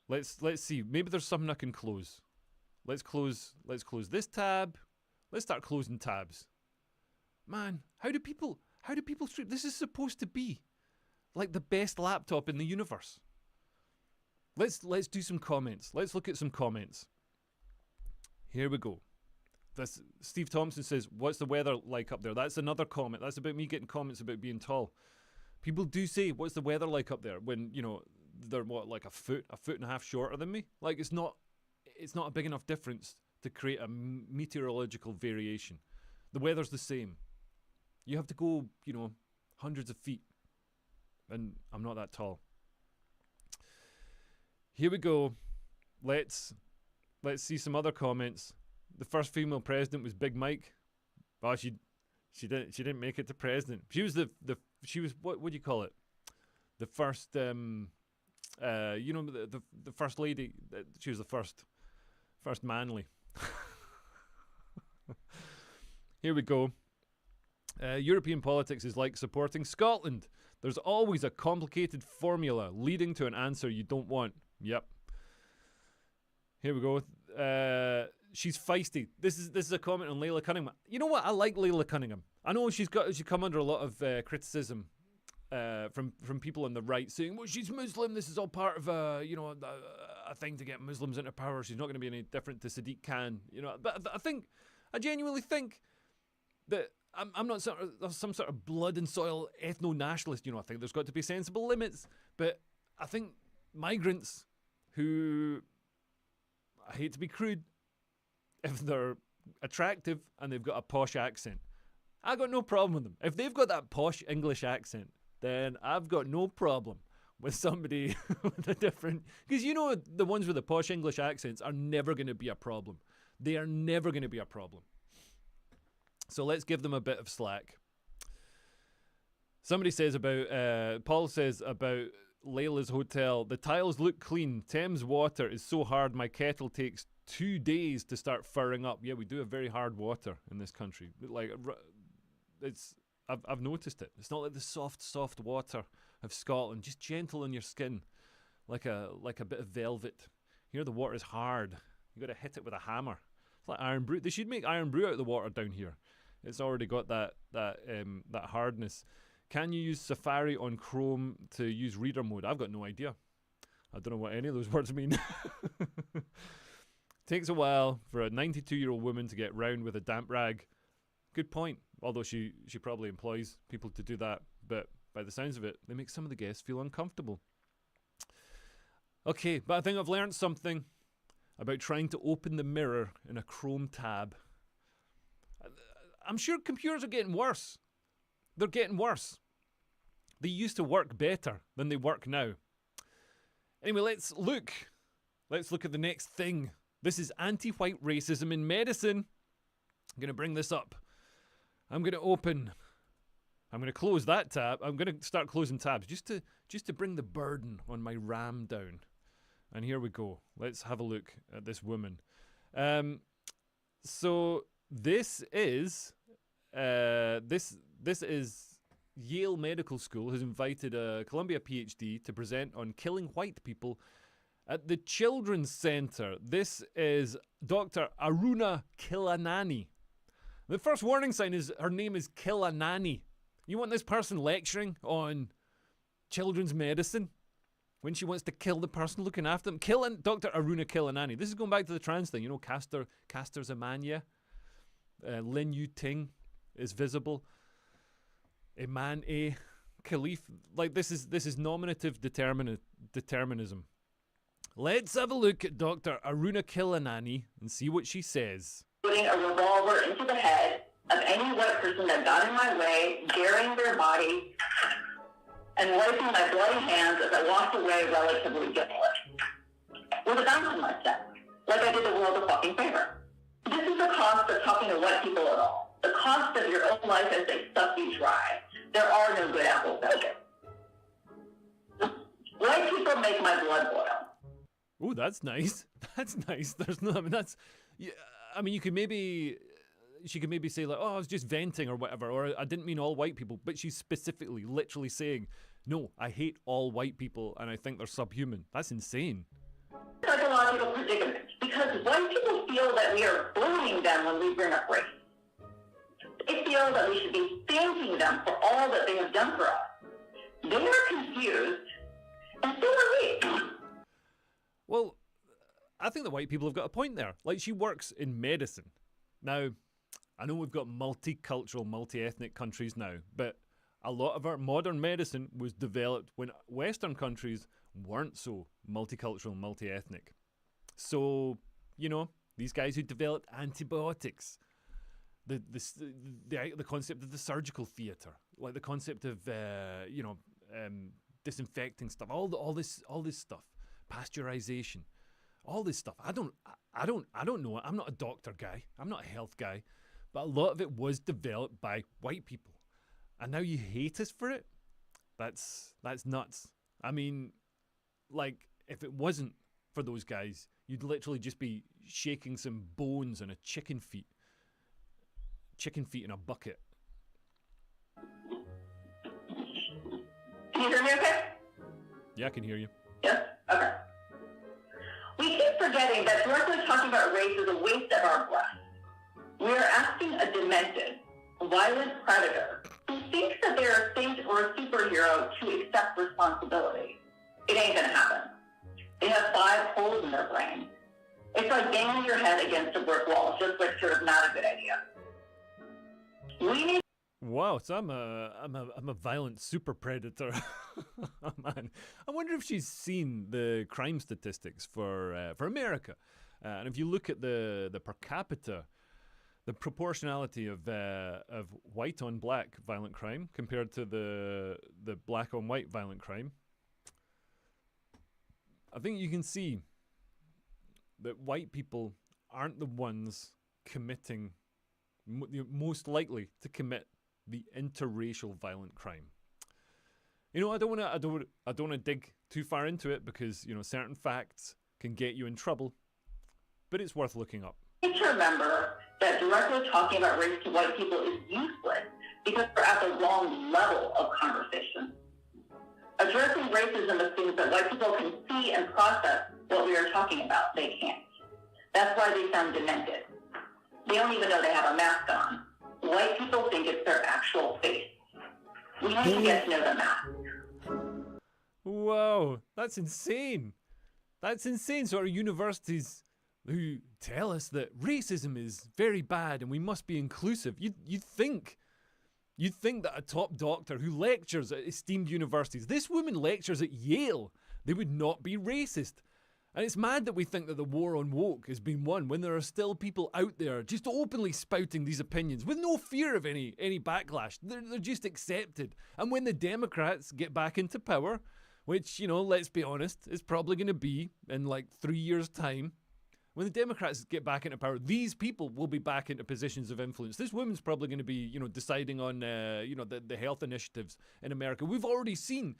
Let's see. Maybe there's something I can close. Let's close this tab. Let's start closing tabs. Man, how do people stream? This is supposed to be like the best laptop in the universe. Let's do some comments. Let's look at some comments. Here we go. Steve Thompson says, "What's the weather like up there?" That's another comment. That's about me getting comments about being tall. People do say, "What's the weather like up there?" When, you know, they're like a foot and a half shorter than me. Like, it's not a big enough difference to create a meteorological variation. The weather's the same. You have to go, you know, hundreds of feet, and I'm not that tall. Here we go. Let's see some other comments. The first female president was Big Mike. Oh, she didn't make it to president. She was she was what do you call it? The first you know, the first lady. She was the first manly. Here we go. European politics is like supporting Scotland. There's always a complicated formula leading to an answer you don't want. Yep. Here we go. She's feisty. This is a comment on Layla Cunningham. You know what? I like Layla Cunningham. I know she's come under a lot of criticism from people on the right, saying, "Well, she's Muslim. This is all part of a thing to get Muslims into power. She's not going to be any different to Sadiq Khan." You know, but I genuinely think that I'm not some sort of blood and soil ethno-nationalist. You know, I think there's got to be sensible limits. But I think migrants who, I hate to be crude, if they're attractive and they've got a posh accent, I got no problem with them. If they've got that posh English accent, then I've got no problem with somebody with a different... Because, you know, the ones with the posh English accents are never going to be a problem. They are never going to be a problem. So let's give them a bit of slack. Somebody says about... Paul says about Layla's hotel, "The tiles look clean. Thames water is so hard my kettle takes 2 days to start furring up." Yeah, we do have very hard water in this country. Like, I've noticed it. It's not like the soft water of Scotland, just gentle on your skin, like a bit of velvet. Here the water is hard. You got to hit it with a hammer. It's like iron brew. They should make iron brew out of the water down here. It's already got that hardness. Can you use Safari on Chrome to use reader mode? I've got no idea. I don't know what any of those words mean. Takes a while for a 92-year-old woman to get round with a damp rag. Good point. Although she probably employs people to do that. But by the sounds of it, they make some of the guests feel uncomfortable. Okay, but I think I've learned something about trying to open the mirror in a Chrome tab. I'm sure computers are getting worse. They're getting worse. They used to work better than they work now. Anyway, let's look at the next thing. This is anti-white racism in medicine. I'm going to bring this up. I'm going to close that tab. I'm going to start closing tabs just to bring the burden on my RAM down. And here we go. Let's have a look at this woman. So this is Yale Medical School has invited a Columbia PhD to present on killing white people at the Children's Center. This is Dr. Aruna Kilanani. The first warning sign is her name is Kilanani. You want this person lecturing on children's medicine when she wants to kill the person looking after them? Dr. Aruna Kilanani. This is going back to the trans thing. You know, Castor Zamania. Lin Yu Ting is visible. Iman A. Khalif. Like, this is nominative determinism. Let's have a look at Dr. Aruna Kilanani and see what she says. Putting a revolver into the head of any white person that got in my way, burying their body, and wiping my bloody hands as I walked away relatively guiltless. with a bouncing my step, like I did the world a fucking favor. This is the cost of talking to white people at all. The cost of your own life as they suck you dry. There are no good apples out there. White people make my blood boil. Ooh, that's nice. That's nice. There's no, I mean, that's, yeah, I mean, she could maybe say like, oh, I was just venting or whatever, or I didn't mean all white people, but she's specifically, literally saying, no, I hate all white people and I think they're subhuman. That's insane. Psychological predicament, because white people feel that we are bullying them when we bring up race. They feel that we should be thanking them for all that they have done for us. They are confused, and so are we. Well, I think the white people have got a point there. Like, she works in medicine. Now, I know we've got multicultural, multi-ethnic countries now, but a lot of our modern medicine was developed when Western countries weren't so multicultural, multi-ethnic. So, you know, these guys who developed antibiotics, the concept of the surgical theatre, like the concept of disinfecting stuff, all this stuff, pasteurization, all this stuff. I don't know. I'm not a doctor guy. I'm not a health guy, but a lot of it was developed by white people, and now you hate us for it. That's nuts. I mean, like, if it wasn't for those guys, you'd literally just be shaking some bones and a chicken feet in a bucket. Can you hear me okay? Yeah, I can hear you. Yes? Okay. We keep forgetting that directly talking about race is a waste of our breath. We are asking a demented, violent predator who thinks that they're a saint or a superhero to accept responsibility. It ain't gonna happen. They have 5 holes in their brain. It's like banging your head against a brick wall, just like sort of not a good idea. We need. Wow, so I'm a violent super predator. Man, I wonder if she's seen the crime statistics for America, and if you look at the per capita, the proportionality of white on black violent crime compared to the black on white violent crime, I think you can see that white people aren't the ones committing, most likely to commit the interracial violent crime. You know, I don't want to dig too far into it because, you know, certain facts can get you in trouble, but it's worth looking up. We need to remember that directly talking about race to white people is useless because we're at the wrong level of conversation. Addressing racism assumes that white people can see and process what we are talking about. They can't. That's why they sound demented. They don't even know they have a mask on. White people think it's their actual face. We need to get to know the mask. Whoa, that's insane. That's insane. So our universities who tell us that racism is very bad and we must be inclusive, you'd think that a top doctor who lectures at esteemed universities, this woman lectures at Yale, they would not be racist. And it's mad that we think that the war on woke has been won when there are still people out there just openly spouting these opinions with no fear of any backlash. They're just accepted. And when the Democrats get back into power, which, you know, let's be honest, is probably going to be in like 3 years' time, when the Democrats get back into power, these people will be back into positions of influence. This woman's probably going to be, you know, deciding on, the health initiatives in America. We've already seen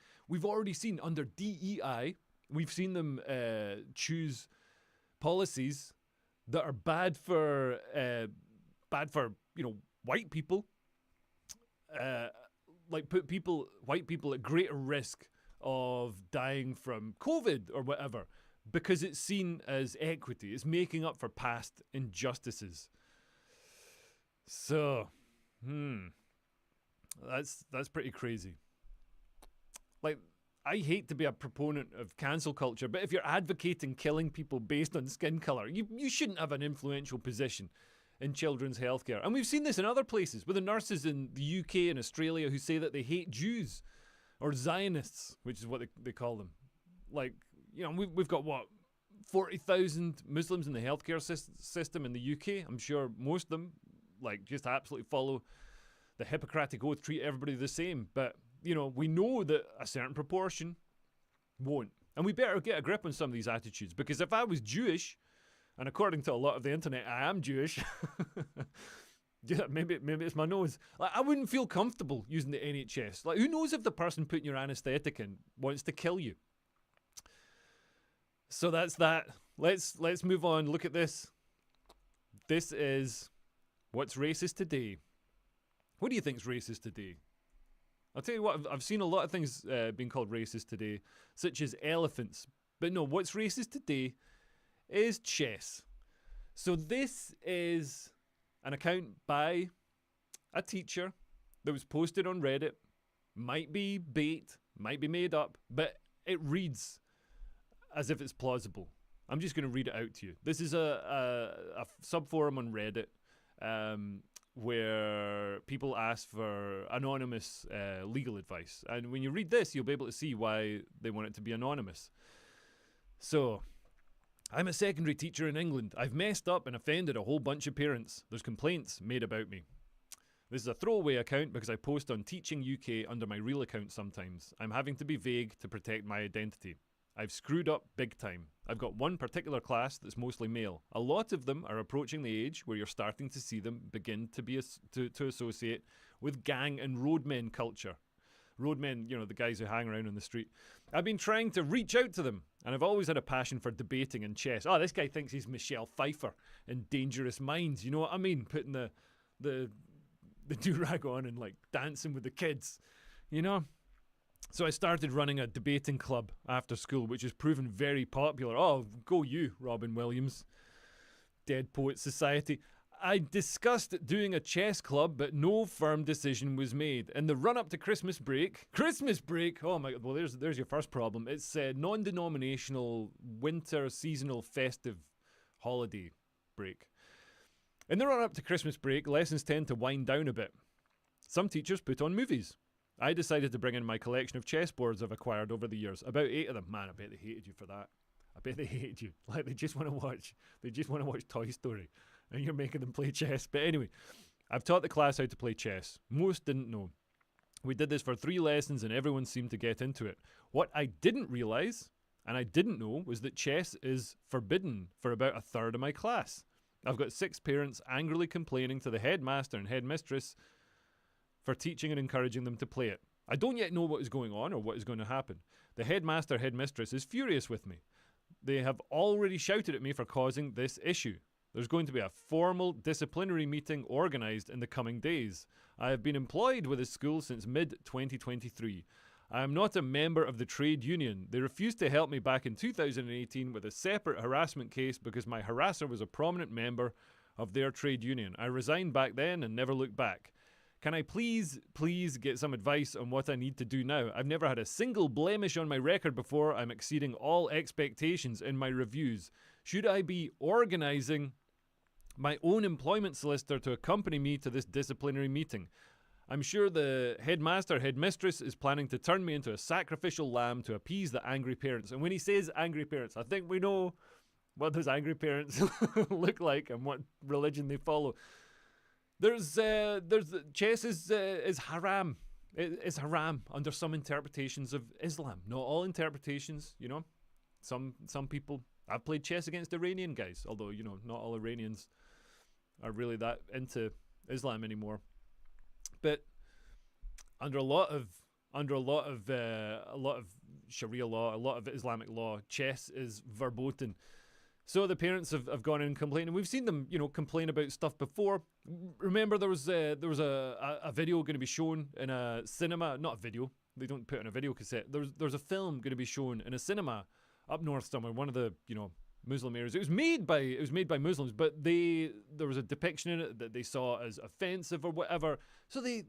under DEI, we've seen them choose policies that are bad for you know, white people, like put white people at greater risk of dying from COVID or whatever, because it's seen as equity. It's making up for past injustices. So, that's pretty crazy. Like, I hate to be a proponent of cancel culture, but if you're advocating killing people based on skin colour, you shouldn't have an influential position in children's healthcare. And we've seen this in other places, with the nurses in the UK and Australia who say that they hate Jews, or Zionists, which is what they call them. Like, you know, we've got, 40,000 Muslims in the healthcare system in the UK. I'm sure most of them, like, just absolutely follow the Hippocratic Oath, treat everybody the same. But, you know, we know that a certain proportion won't. And we better get a grip on some of these attitudes, because if I was Jewish, and according to a lot of the internet, I am Jewish. Yeah, maybe it's my nose. Like, I wouldn't feel comfortable using the NHS. Like, who knows if the person putting your anaesthetic in wants to kill you? So that's that. Let's move on. Look at this. This is what's racist today. What do you think's racist today? I'll tell you what. I've seen a lot of things being called racist today, such as elephants. But no, what's racist today is chess. So this is an account by a teacher that was posted on Reddit. Might be bait, might be made up, but it reads as if it's plausible. I'm just going to read it out to you. This is a subforum on Reddit where people ask for anonymous legal advice. And when you read this, you'll be able to see why they want it to be anonymous. So, I'm a secondary teacher in England. I've messed up and offended a whole bunch of parents. There's complaints made about me. This is a throwaway account because I post on Teaching UK under my real account sometimes. I'm having to be vague to protect my identity. I've screwed up big time. I've got one particular class that's mostly male. A lot of them are approaching the age where you're starting to see them begin to be to associate with gang and roadmen culture. Roadmen, you know, the guys who hang around on the street. I've been trying to reach out to them, and I've always had a passion for debating and chess. Oh, this guy thinks he's Michelle Pfeiffer in Dangerous Minds. You know what I mean? Putting the do-rag on and like dancing with the kids, you know? So I started running a debating club after school, which has proven very popular. Oh, go you, Robin Williams. Dead Poets Society. I discussed doing a chess club, but no firm decision was made. In the run-up to Christmas break, oh my God, well, there's your first problem. It's a non-denominational winter seasonal festive holiday break. In the run-up to Christmas break, lessons tend to wind down a bit. Some teachers put on movies. I decided to bring in my collection of chessboards I've acquired over the years. About 8 of them. Man, I bet they hated you for that. I bet they hated you. Like, they just want to watch Toy Story. And you're making them play chess. But anyway, I've taught the class how to play chess. Most didn't know. We did this for 3 lessons and everyone seemed to get into it. What I didn't realise, and I didn't know, was that chess is forbidden for about a third of my class. I've got 6 parents angrily complaining to the headmaster and headmistress for teaching and encouraging them to play it. I don't yet know what is going on or what is going to happen. The headmaster headmistress is furious with me. They have already shouted at me for causing this issue. There's going to be a formal disciplinary meeting organised in the coming days. I have been employed with the school since mid-2023. I am not a member of the trade union. They refused to help me back in 2018 with a separate harassment case because my harasser was a prominent member of their trade union. I resigned back then and never looked back. Can I please get some advice on what I need to do now? I've never had a single blemish on my record before. I'm exceeding all expectations in my reviews. Should I be organising my own employment solicitor to accompany me to this disciplinary meeting? I'm sure the headmistress is planning to turn me into a sacrificial lamb to appease the angry parents. And when he says angry parents, I think we know what those angry parents look like and what religion they follow. There's chess is haram. It's haram under some interpretations of Islam. Not all interpretations, you know. Some people. I've played chess against Iranian guys, although, you know, not all Iranians are really that into Islam anymore. But under a lot of Sharia law, a lot of Islamic law, chess is verboten. So the parents have gone in and complained, and we've seen them, you know, complain about stuff before. Remember, there was a video going to be shown in a cinema, not a video. They don't put it on a video cassette. There's a film going to be shown in a cinema up north somewhere, one of the, you know, Muslim areas. It was made by Muslims, but there was a depiction in it that they saw as offensive or whatever. So they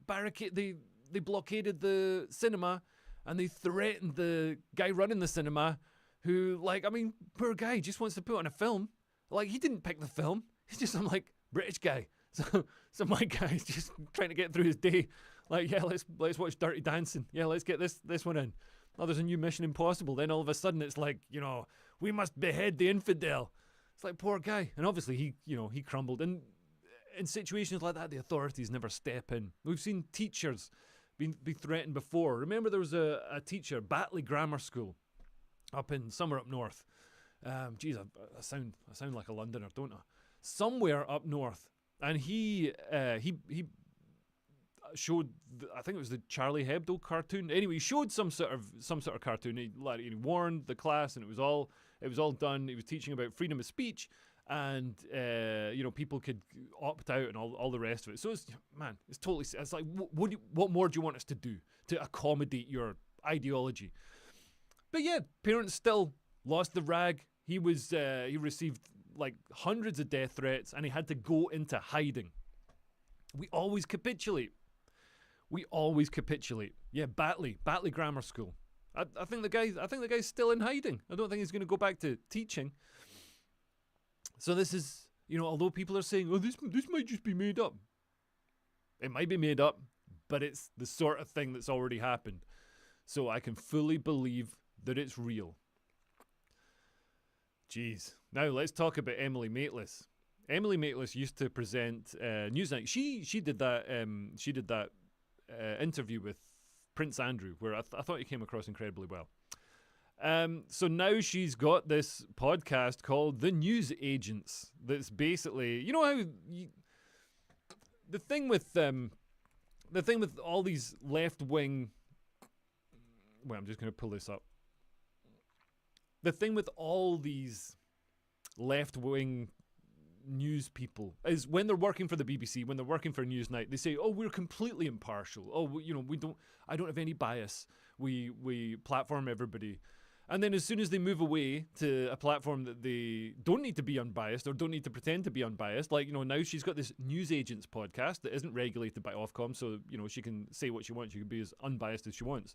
blockaded the cinema, and they threatened the guy running the cinema, who, like, I mean, poor guy just wants to put on a film. Like, he didn't pick the film. He's just some, like, British guy. So my guy's just trying to get through his day. Like, yeah, let's watch Dirty Dancing. Yeah, let's get this one in. Oh, there's a new Mission Impossible. Then all of a sudden it's like, you know, we must behead the infidel. It's like, poor guy. And obviously he crumbled. And in situations like that, the authorities never step in. We've seen teachers be threatened before. Remember, there was a teacher, Batley Grammar School. up in somewhere up north. Geez, I sound like a Londoner, don't I? Somewhere up north, and he showed, I think it was the Charlie Hebdo cartoon. Anyway, he showed some sort of cartoon. He warned the class, and it was all done. He was teaching about freedom of speech, and people could opt out and all the rest of it. So it's totally. It's like, what more do you want us to do to accommodate your ideology? But yeah, parents still lost the rag. He received like hundreds of death threats, and he had to go into hiding. We always capitulate. Yeah, Batley Grammar School. I think the guy's still in hiding. I don't think he's going to go back to teaching. So this is, although people are saying, oh, this might just be made up. It might be made up, but it's the sort of thing that's already happened. So I can fully believe that it's real. Jeez. Now let's talk about Emily Maitlis. Emily Maitlis used to present Newsnight. She did that interview with Prince Andrew, where I thought he came across incredibly well. So now she's got this podcast called The News Agents. That's basically, the thing with all these left wing. Well, I'm just going to pull this up. The thing with all these left wing news people is when they're working for the BBC, when they're working for Newsnight, they say, "Oh, we're completely impartial. Oh, I don't have any bias. We platform everybody." And then as soon as they move away to a platform that they don't need to be unbiased or don't need to pretend to be unbiased, like, now she's got this News Agents podcast that isn't regulated by Ofcom, so, she can say what she wants. She can be as unbiased as she wants.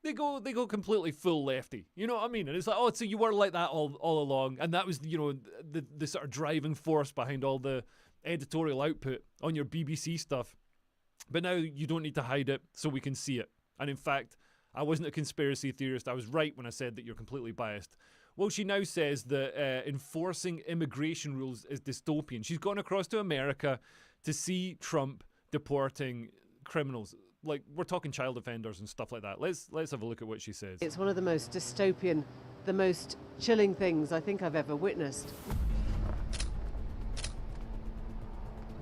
They go completely full lefty. You know what I mean? And it's like, oh, so you were like that all along. And that was, the sort of driving force behind all the editorial output on your BBC stuff. But now you don't need to hide it, so we can see it. And in fact, I wasn't a conspiracy theorist. I was right when I said that you're completely biased. Well, she now says that enforcing immigration rules is dystopian. She's gone across to America to see Trump deporting criminals. Like, we're talking child offenders and stuff like that. Let's have a look at what she says. It's one of the most dystopian, the most chilling things I think I've ever witnessed.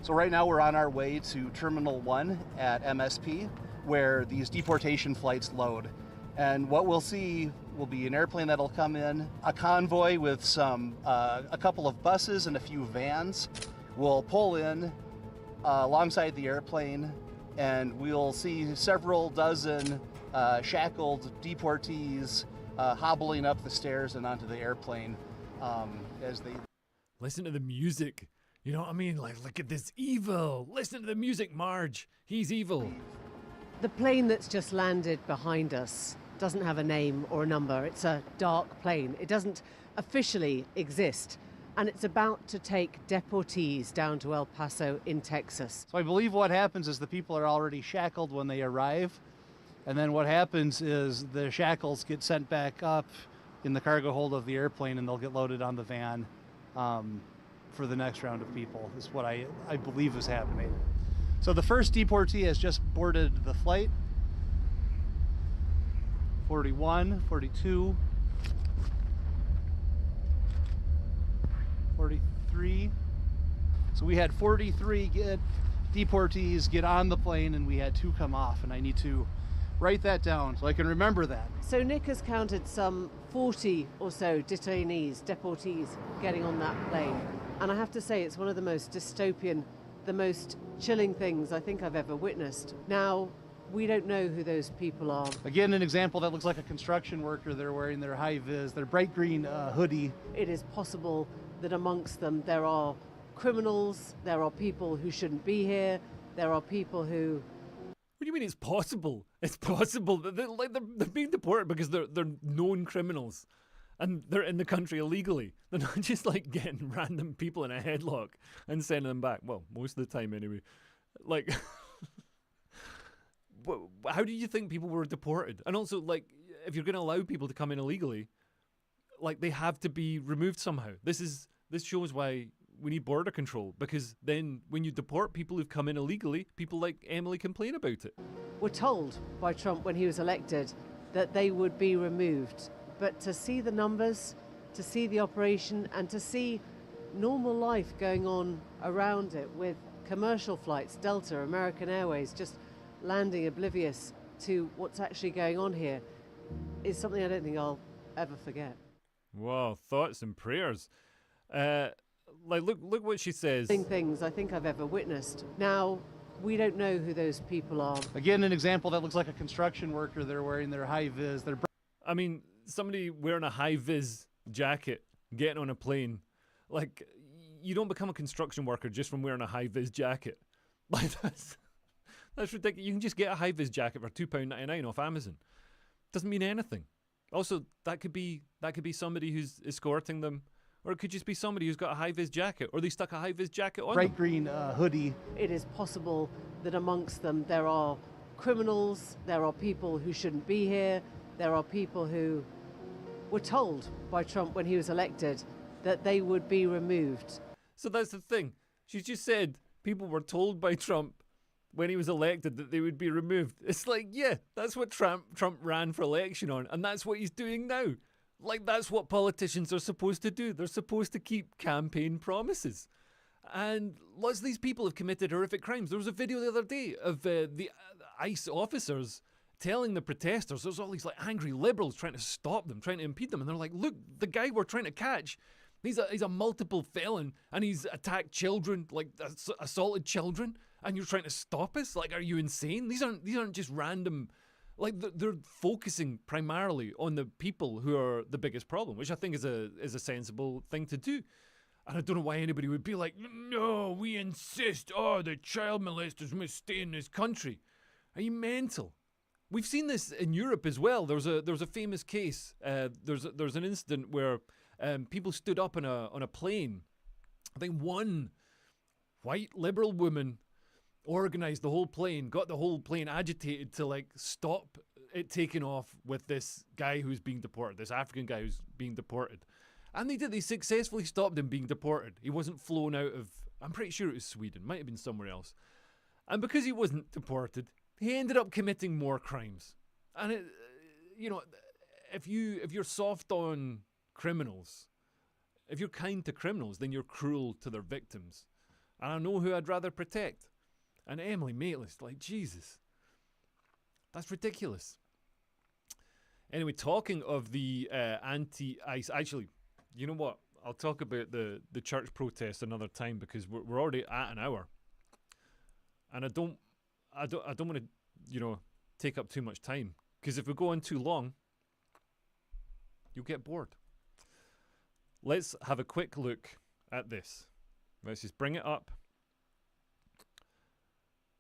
So right now we're on our way to Terminal 1 at MSP, where these deportation flights load. And what we'll see will be an airplane that'll come in, a convoy with a couple of buses and a few vans will pull in alongside the airplane, and we'll see several dozen shackled deportees hobbling up the stairs and onto the airplane as they... Listen to the music. You know what I mean? Like, look at this evil. Listen to the music, Marge. He's evil. The plane that's just landed behind us doesn't have a name or a number. It's a dark plane. It doesn't officially exist. And it's about to take deportees down to El Paso in Texas. So I believe what happens is the people are already shackled when they arrive. And then what happens is the shackles get sent back up in the cargo hold of the airplane, and they'll get loaded on the van for the next round of people, is what I believe is happening. So the first deportee has just boarded the flight. 41, 42, 43. So we had 43 deportees get on the plane, and we had 2 come off, and I need to write that down so I can remember that. So Nick has counted some 40 or so detainees, deportees, getting on that plane. And I have to say, it's one of the most dystopian, the most chilling things I think I've ever witnessed. Now, we don't know who those people are. Again, an example that looks like a construction worker. They're wearing their high-vis, their bright green hoodie. It is possible that amongst them there are criminals, there are people who shouldn't be here, there are people who... What do you mean it's possible? It's possible. They're being deported because they're known criminals. And they're in the country illegally. They're not just like getting random people in a headlock and sending them back. Well, most of the time anyway. Like, how do you think people were deported? And also, like, if you're going to allow people to come in illegally, like, they have to be removed somehow. This shows why we need border control, because then when you deport people who've come in illegally, people like Emily complain about it. We're told by Trump when he was elected that they would be removed. But to see the numbers, to see the operation, and to see normal life going on around it with commercial flights, Delta, American Airways, just landing oblivious to what's actually going on here, is something I don't think I'll ever forget. Wow, thoughts and prayers. Look what she says. Things I think I've ever witnessed. Now, we don't know who those people are. Again, an example that looks like a construction worker. They're wearing their high vis. I mean, somebody wearing a high vis jacket, getting on a plane. Like, you don't become a construction worker just from wearing a high vis jacket. Like, that's ridiculous. You can just get a high vis jacket for £2.99 off Amazon. Doesn't mean anything. Also, that could be somebody who's escorting them, or it could just be somebody who's got a high vis jacket, or they stuck a high vis jacket on bright them. green hoodie. It is possible that amongst them there are criminals, there are people who shouldn't be here, there are people who were told by Trump when he was elected that they would be removed. So that's the thing. She just said people were told by Trump when he was elected that they would be removed. It's like, yeah, that's what Trump ran for election on, and that's what he's doing now. Like, that's what politicians are supposed to do. They're supposed to keep campaign promises. And lots of these people have committed horrific crimes. There was a video the other day of the ICE officers telling the protesters, there's all these like angry liberals trying to stop them, trying to impede them. And they're like, look, the guy we're trying to catch, he's a multiple felon, and he's attacked children, like assaulted children, and you're trying to stop us? Like, are you insane? These aren't just random. Like, they're focusing primarily on the people who are the biggest problem, which I think is a sensible thing to do. And I don't know why anybody would be like, no, we insist, the child molesters must stay in this country. Are you mental? We've seen this in Europe as well. There was a famous case. There's an incident where people stood up on a plane. I think one white liberal woman organized the whole plane, got the whole plane agitated to like stop it taking off with this guy who's being deported, this African guy who's being deported. And they did. They successfully stopped him being deported. He wasn't flown out of, I'm pretty sure it was Sweden, might have been somewhere else. And because he wasn't deported, he ended up committing more crimes. And it, if you're soft on criminals, if you're kind to criminals, then you're cruel to their victims. And I know who I'd rather protect. And Emily Maitlis, like, Jesus, that's ridiculous. Anyway, talking of the anti-ICE, actually, you know what? I'll talk about the church protest another time, because we're already at an hour, and I don't want to, take up too much time, because if we go on too long, you'll get bored. Let's have a quick look at this. Let's just bring it up.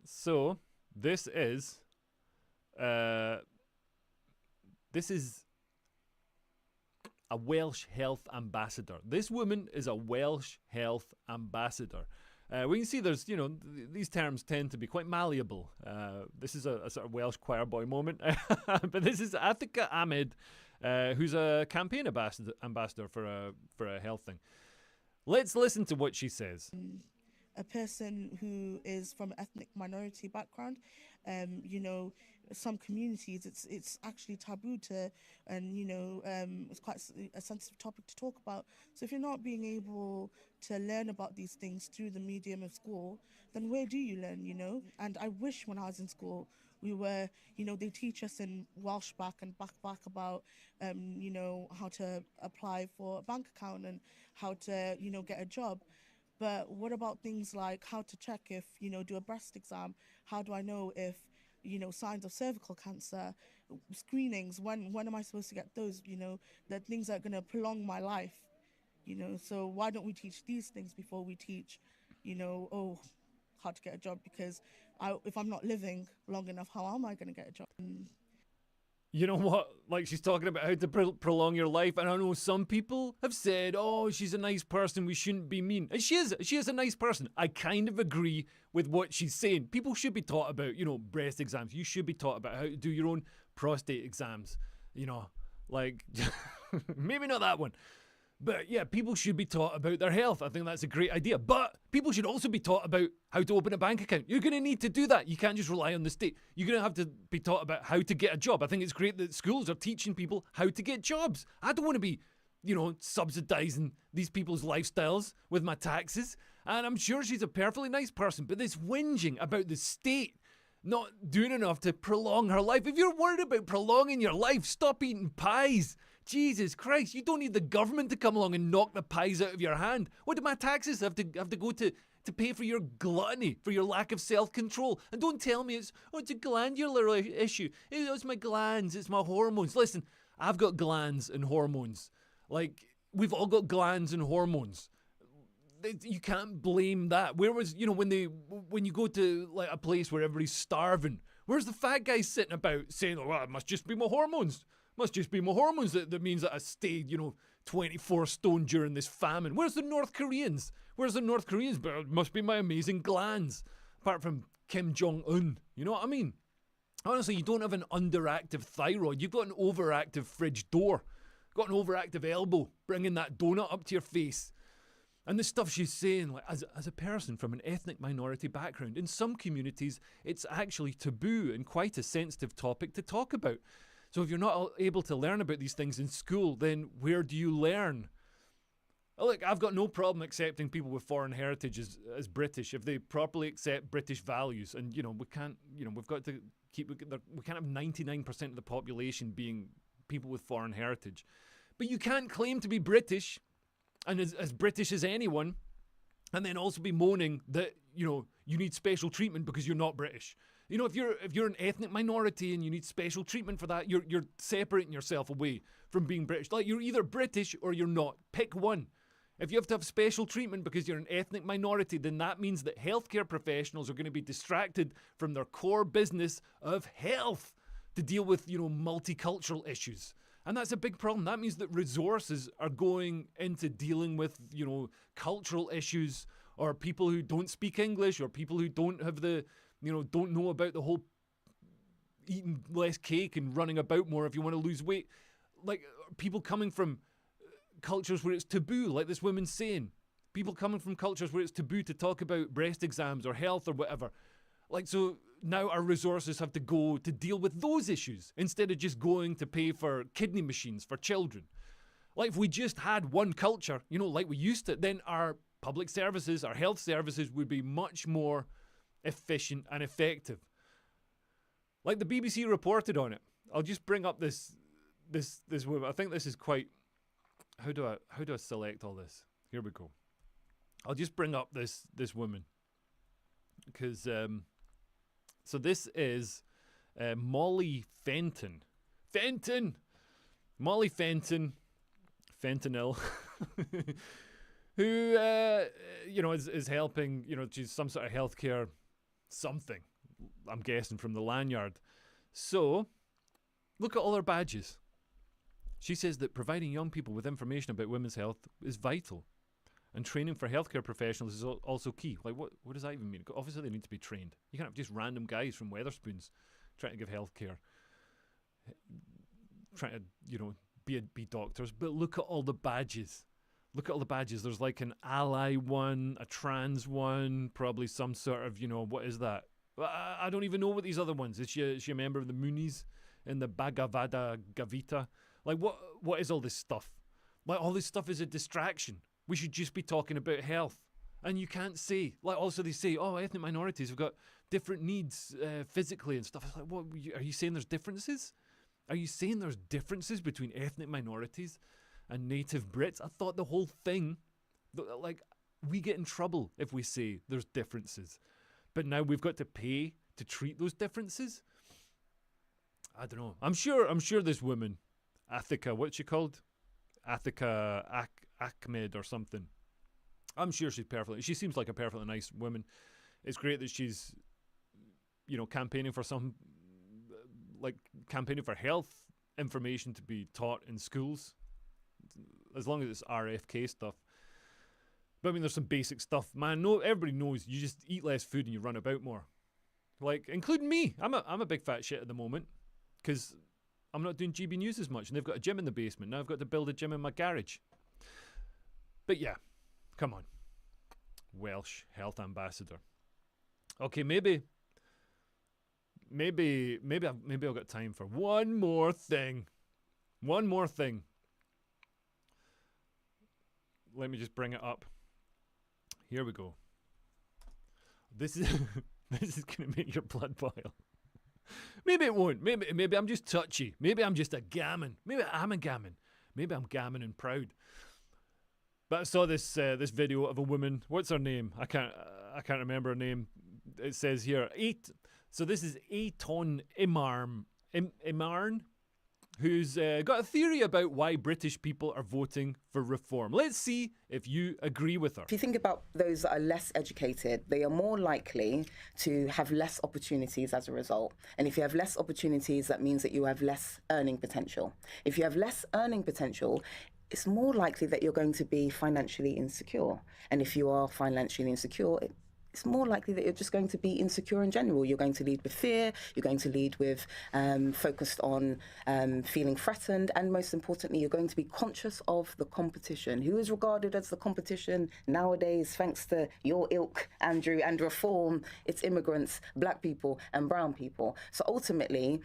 So this is a Welsh health ambassador. This woman is a Welsh health ambassador. We can see there's, these terms tend to be quite malleable. This is a sort of Welsh choir boy moment. But this is Athika Ahmed, who's a campaign ambassador for a health thing. Let's listen to what she says. A person who is from an ethnic minority background, some communities it's actually taboo to, and it's quite a sensitive topic to talk about. So if you're not being able to learn about these things through the medium of school, then where do you learn? And I wish when I was in school we were, they teach us in Welsh back about how to apply for a bank account and how to get a job. But what about things like how to check if, do a breast exam? How do I know if, signs of cervical cancer, screenings, when am I supposed to get those? The things that are going to prolong my life, So why don't we teach these things before we teach, how to get a job? Because if I'm not living long enough, how am I going to get a job? You know what? Like, she's talking about how to prolong your life, and I know some people have said, "Oh, she's a nice person. We shouldn't be mean." And she is a nice person. I kind of agree with what she's saying. People should be taught about, breast exams. You should be taught about how to do your own prostate exams. Like, maybe not that one, But yeah, people should be taught about their health. I think that's a great idea. But people should also be taught about how to open a bank account. You're going to need to do that. You can't just rely on the state. You're going to have to be taught about how to get a job. I think it's great that schools are teaching people how to get jobs. I don't want to be, subsidizing these people's lifestyles with my taxes. And I'm sure she's a perfectly nice person. But this whinging about the state not doing enough to prolong her life. If you're worried about prolonging your life, stop eating pies. Jesus Christ, you don't need the government to come along and knock the pies out of your hand. What do my taxes have to go to pay for your gluttony, for your lack of self-control? And don't tell me it's a glandular issue. It's my glands, it's my hormones. Listen, I've got glands and hormones. Like, we've all got glands and hormones. You can't blame that. Where was, when you go to like a place where everybody's starving, where's the fat guy sitting about saying, oh, well, it must just be my hormones. Must just be my hormones that means that I stayed, 24 stone during this famine. Where's the North Koreans? Where's the North Koreans? But it must be my amazing glands. Apart from Kim Jong-un. You know what I mean? Honestly, you don't have an underactive thyroid. You've got an overactive fridge door. Got an overactive elbow, bringing that donut up to your face. And the stuff she's saying, like, as a person from an ethnic minority background, in some communities, it's actually taboo and quite a sensitive topic to talk about. So if you're not able to learn about these things in school, then where do you learn? Look, I've got no problem accepting people with foreign heritage as British if they properly accept British values. And, we can't, we've got to we can't have 99% of the population being people with foreign heritage. But you can't claim to be British and as British as anyone, and then also be moaning that, you need special treatment because you're not British. If you're an ethnic minority and you need special treatment for that, you're separating yourself away from being British. Like, you're either British or you're not. Pick one. If you have to have special treatment because you're an ethnic minority, then that means that healthcare professionals are going to be distracted from their core business of health to deal with, multicultural issues. And that's a big problem. That means that resources are going into dealing with, cultural issues, or people who don't speak English, or people who don't have don't know about the whole eating less cake and running about more if you want to lose weight. Like, people coming from cultures where it's taboo, like this woman's saying. People coming from cultures where it's taboo to talk about breast exams or health or whatever. Like, so now our resources have to go to deal with those issues instead of just going to pay for kidney machines for children. Like, if we just had one culture, like we used to, then our public services, our health services would be much more efficient and effective. Like, the BBC reported on it. I'll just bring up this woman. I think this is quite. How do I select all this? Here we go. I'll just bring up this woman because so this is Molly Fenton. Molly Fenton, fentanyl, who is helping. She's some sort of healthcare something. I'm guessing from the lanyard. So look at all her badges. She says that providing young people with information about women's health is vital, and training for healthcare professionals is also key. Like, what does that even mean? Obviously, they need to be trained. You can't have just random guys from Weatherspoons trying to give healthcare, trying to, be doctors. But look at all the badges. Look at all the badges. There's like an ally one, a trans one, probably some sort of, what is that? I don't even know what these other ones. Is she a member of the Moonies in the Bhagavata Gavita? Like, what is all this stuff? Like, all this stuff is a distraction. We should just be talking about health. And you can't say, like, also they say, oh, ethnic minorities have got different needs physically and stuff. It's like, what, are you saying there's differences? Are you saying there's differences between ethnic minorities and native Brits? I thought the whole thing, like, we get in trouble if we say there's differences. But now we've got to pay to treat those differences? I don't know. I'm sure this woman, Athika, what's she called? Athika Ahmed or something. I'm sure she seems like a perfectly nice woman. It's great that she's, campaigning for campaigning for health information to be taught in schools, as long as it's RFK stuff. But I mean, there's some basic stuff, man. No, everybody knows you just eat less food and you run about more. Like, including me. I'm a big fat shit at the moment because I'm not doing GB News as much, and they've got a gym in the basement. Now I've got to build a gym in my garage. But yeah, come on. Welsh health ambassador. Okay, maybe I've got time for one more thing. One more thing. Let me just bring it up. Here we go. This is this is gonna make your blood boil. Maybe it won't. Maybe I'm just touchy. Maybe I'm just a gammon. Maybe I'm a gammon. Maybe I'm gammon and proud. But I saw this this video of a woman. What's her name? I can't remember her name. It says here So this is Aton Imarn, who's got a theory about why British people are voting for reform. Let's see if you agree with her. If you think about those that are less educated, they are more likely to have less opportunities as a result. And if you have less opportunities, that means that you have less earning potential. If you have less earning potential, it's more likely that you're going to be financially insecure. And if you are financially insecure, it's more likely that you're just going to be insecure in general. You're going to lead with fear, you're going to lead with focused on feeling threatened, and most importantly, you're going to be conscious of the competition. Who is regarded as the competition nowadays, thanks to your ilk, Andrew, and reform? It's immigrants, black people, and brown people. So ultimately,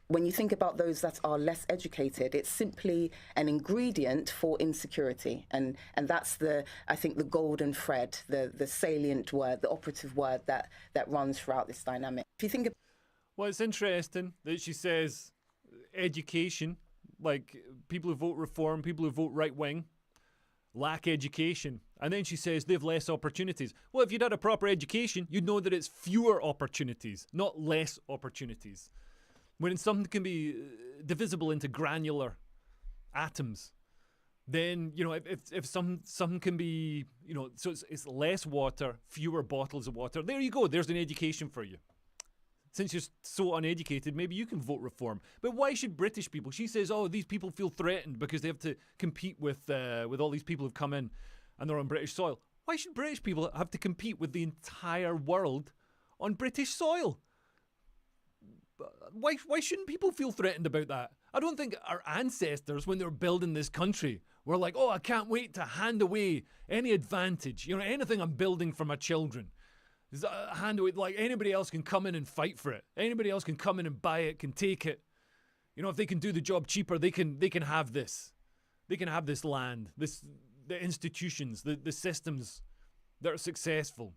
when you think about those that are less educated, it's simply an ingredient for insecurity. And that's I think the golden thread, the salient word, the operative word that runs throughout this dynamic. If you think Well, it's interesting that she says education, like people who vote reform, people who vote right wing, lack education. And then she says they have less opportunities. Well, if you'd had a proper education, you'd know that it's fewer opportunities, not less opportunities. When something can be divisible into granular atoms, then, you know, if something can be, you know, so it's less water, fewer bottles of water. There you go. There's an education for you. Since you're so uneducated, maybe you can vote reform. But why should British people? She says, oh, these people feel threatened because they have to compete with all these people who've come in and they're on British soil. Why should British people have to compete with the entire world on British soil? Why shouldn't people feel threatened about that? I don't think our ancestors, when they were building this country, were like, oh, I can't wait to hand away any advantage. You know, anything I'm building for my children. Hand away, like anybody else can come in and fight for it. Anybody else can come in and buy it, can take it. You know, if they can do the job cheaper, they can have this. They can have this land, the institutions, the systems that are successful.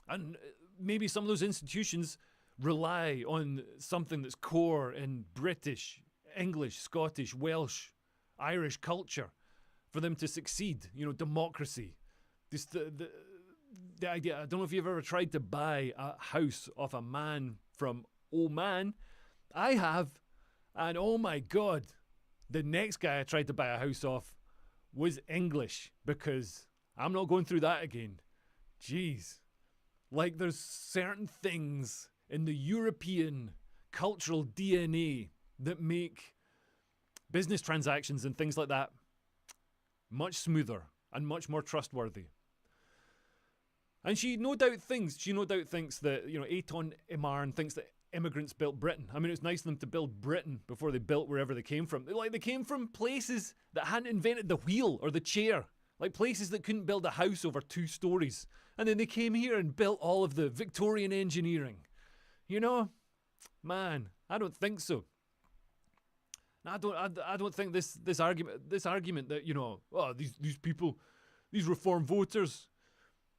And maybe some of those institutions rely on something that's core in British, English, Scottish, Welsh, Irish culture for them to succeed. You know, democracy. Just the idea. I don't know if you've ever tried to buy a house off a man from Oman. I have. And oh my God, the next guy I tried to buy a house off was English, because I'm not going through that again. Jeez. Like, there's certain things in the European cultural DNA that make business transactions and things like that much smoother and much more trustworthy. And she no doubt thinks that, you know, Aton Imarn thinks that immigrants built Britain. I mean, it's nice of them to build Britain before they built wherever they came from. Like, they came from places that hadn't invented the wheel or the chair. Like places that couldn't build a house over 2 stories. And then they came here and built all of the Victorian engineering. You know, man, I don't think so. I don't think this argument that, you know, oh, these people, these reform voters,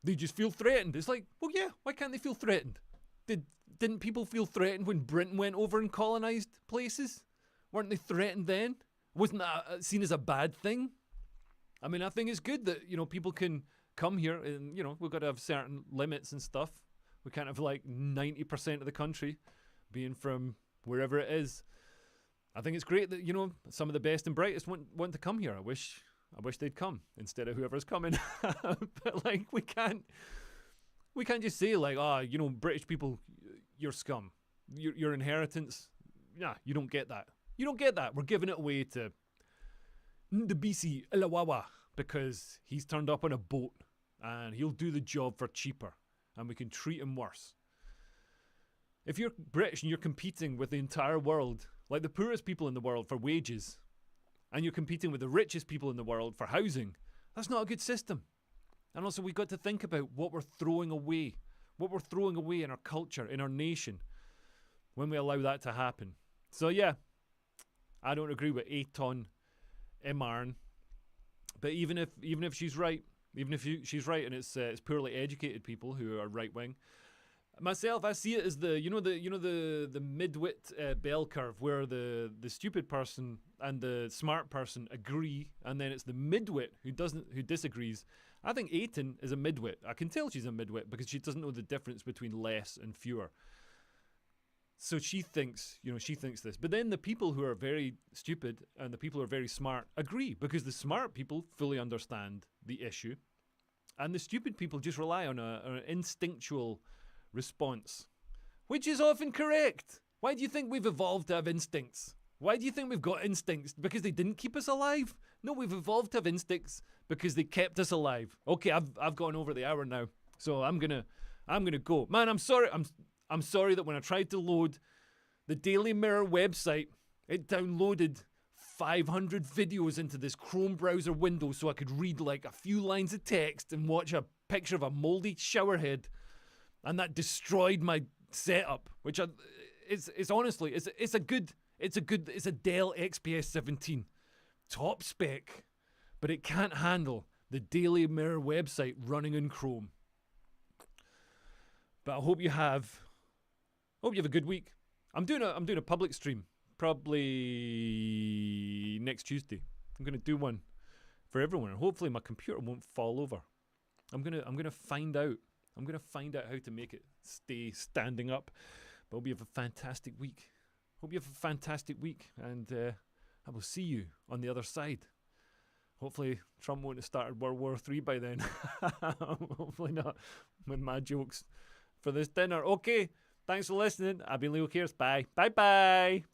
they just feel threatened. It's like, well, yeah, why can't they feel threatened? Didn't people feel threatened when Britain went over and colonized places? Weren't they threatened then? Wasn't that seen as a bad thing? I mean, I think it's good that, you know, people can come here and, you know, we've got to have certain limits and stuff. We can't have like 90% of the country being from wherever it is. I think it's great that, you know, some of the best and brightest want to come here. I wish they'd come instead of whoever's coming. But like, we can't just say like, oh, you know, British people, you're scum. Your inheritance, nah, you don't get that. You don't get that. We're giving it away to Ndabisi Ilawawa because he's turned up on a boat and he'll do the job for cheaper and we can treat him worse. If you're British and you're competing with the entire world, like the poorest people in the world for wages, and you're competing with the richest people in the world for housing, That's not a good system. And also, we've got to think about what we're throwing away in our culture, in our nation, when we allow that to happen. So yeah, I don't agree with Aton Imarn, but even if she's right, she's right, and it's poorly educated people who are right wing. Myself, I see it as the midwit bell curve, where the stupid person and the smart person agree, and then it's the midwit who disagrees. I think Aiton is a midwit. I can tell she's a midwit because she doesn't know the difference between less and fewer. So she thinks this. But then the people who are very stupid and the people who are very smart agree, because the smart people fully understand the issue, and the stupid people just rely on an instinctual response, which is often correct. Why do you think we've evolved to have instincts? Why do you think we've got instincts? Because they didn't keep us alive? No, we've evolved to have instincts because they kept us alive. Okay, I've gone over the hour now, so I'm gonna go. Man, I'm sorry. I'm sorry that when I tried to load the Daily Mirror website, it downloaded 500 videos into this Chrome browser window so I could read like a few lines of text and watch a picture of a moldy shower head. And that destroyed my setup, which it's a Dell XPS 17 top spec, but it can't handle the Daily Mirror website running in Chrome. But I hope you have a good week. I'm doing a public stream probably next Tuesday. I'm going to do one for everyone, and hopefully my computer won't fall over. I'm going to find out. I'm going to find out how to make it stay standing up. But I hope you have a fantastic week. And I will see you on the other side. Hopefully Trump won't have started World War III by then. Hopefully not, with my jokes for this dinner. Okay, thanks for listening. I've been Leo Cares. Bye. Bye-bye. Bye.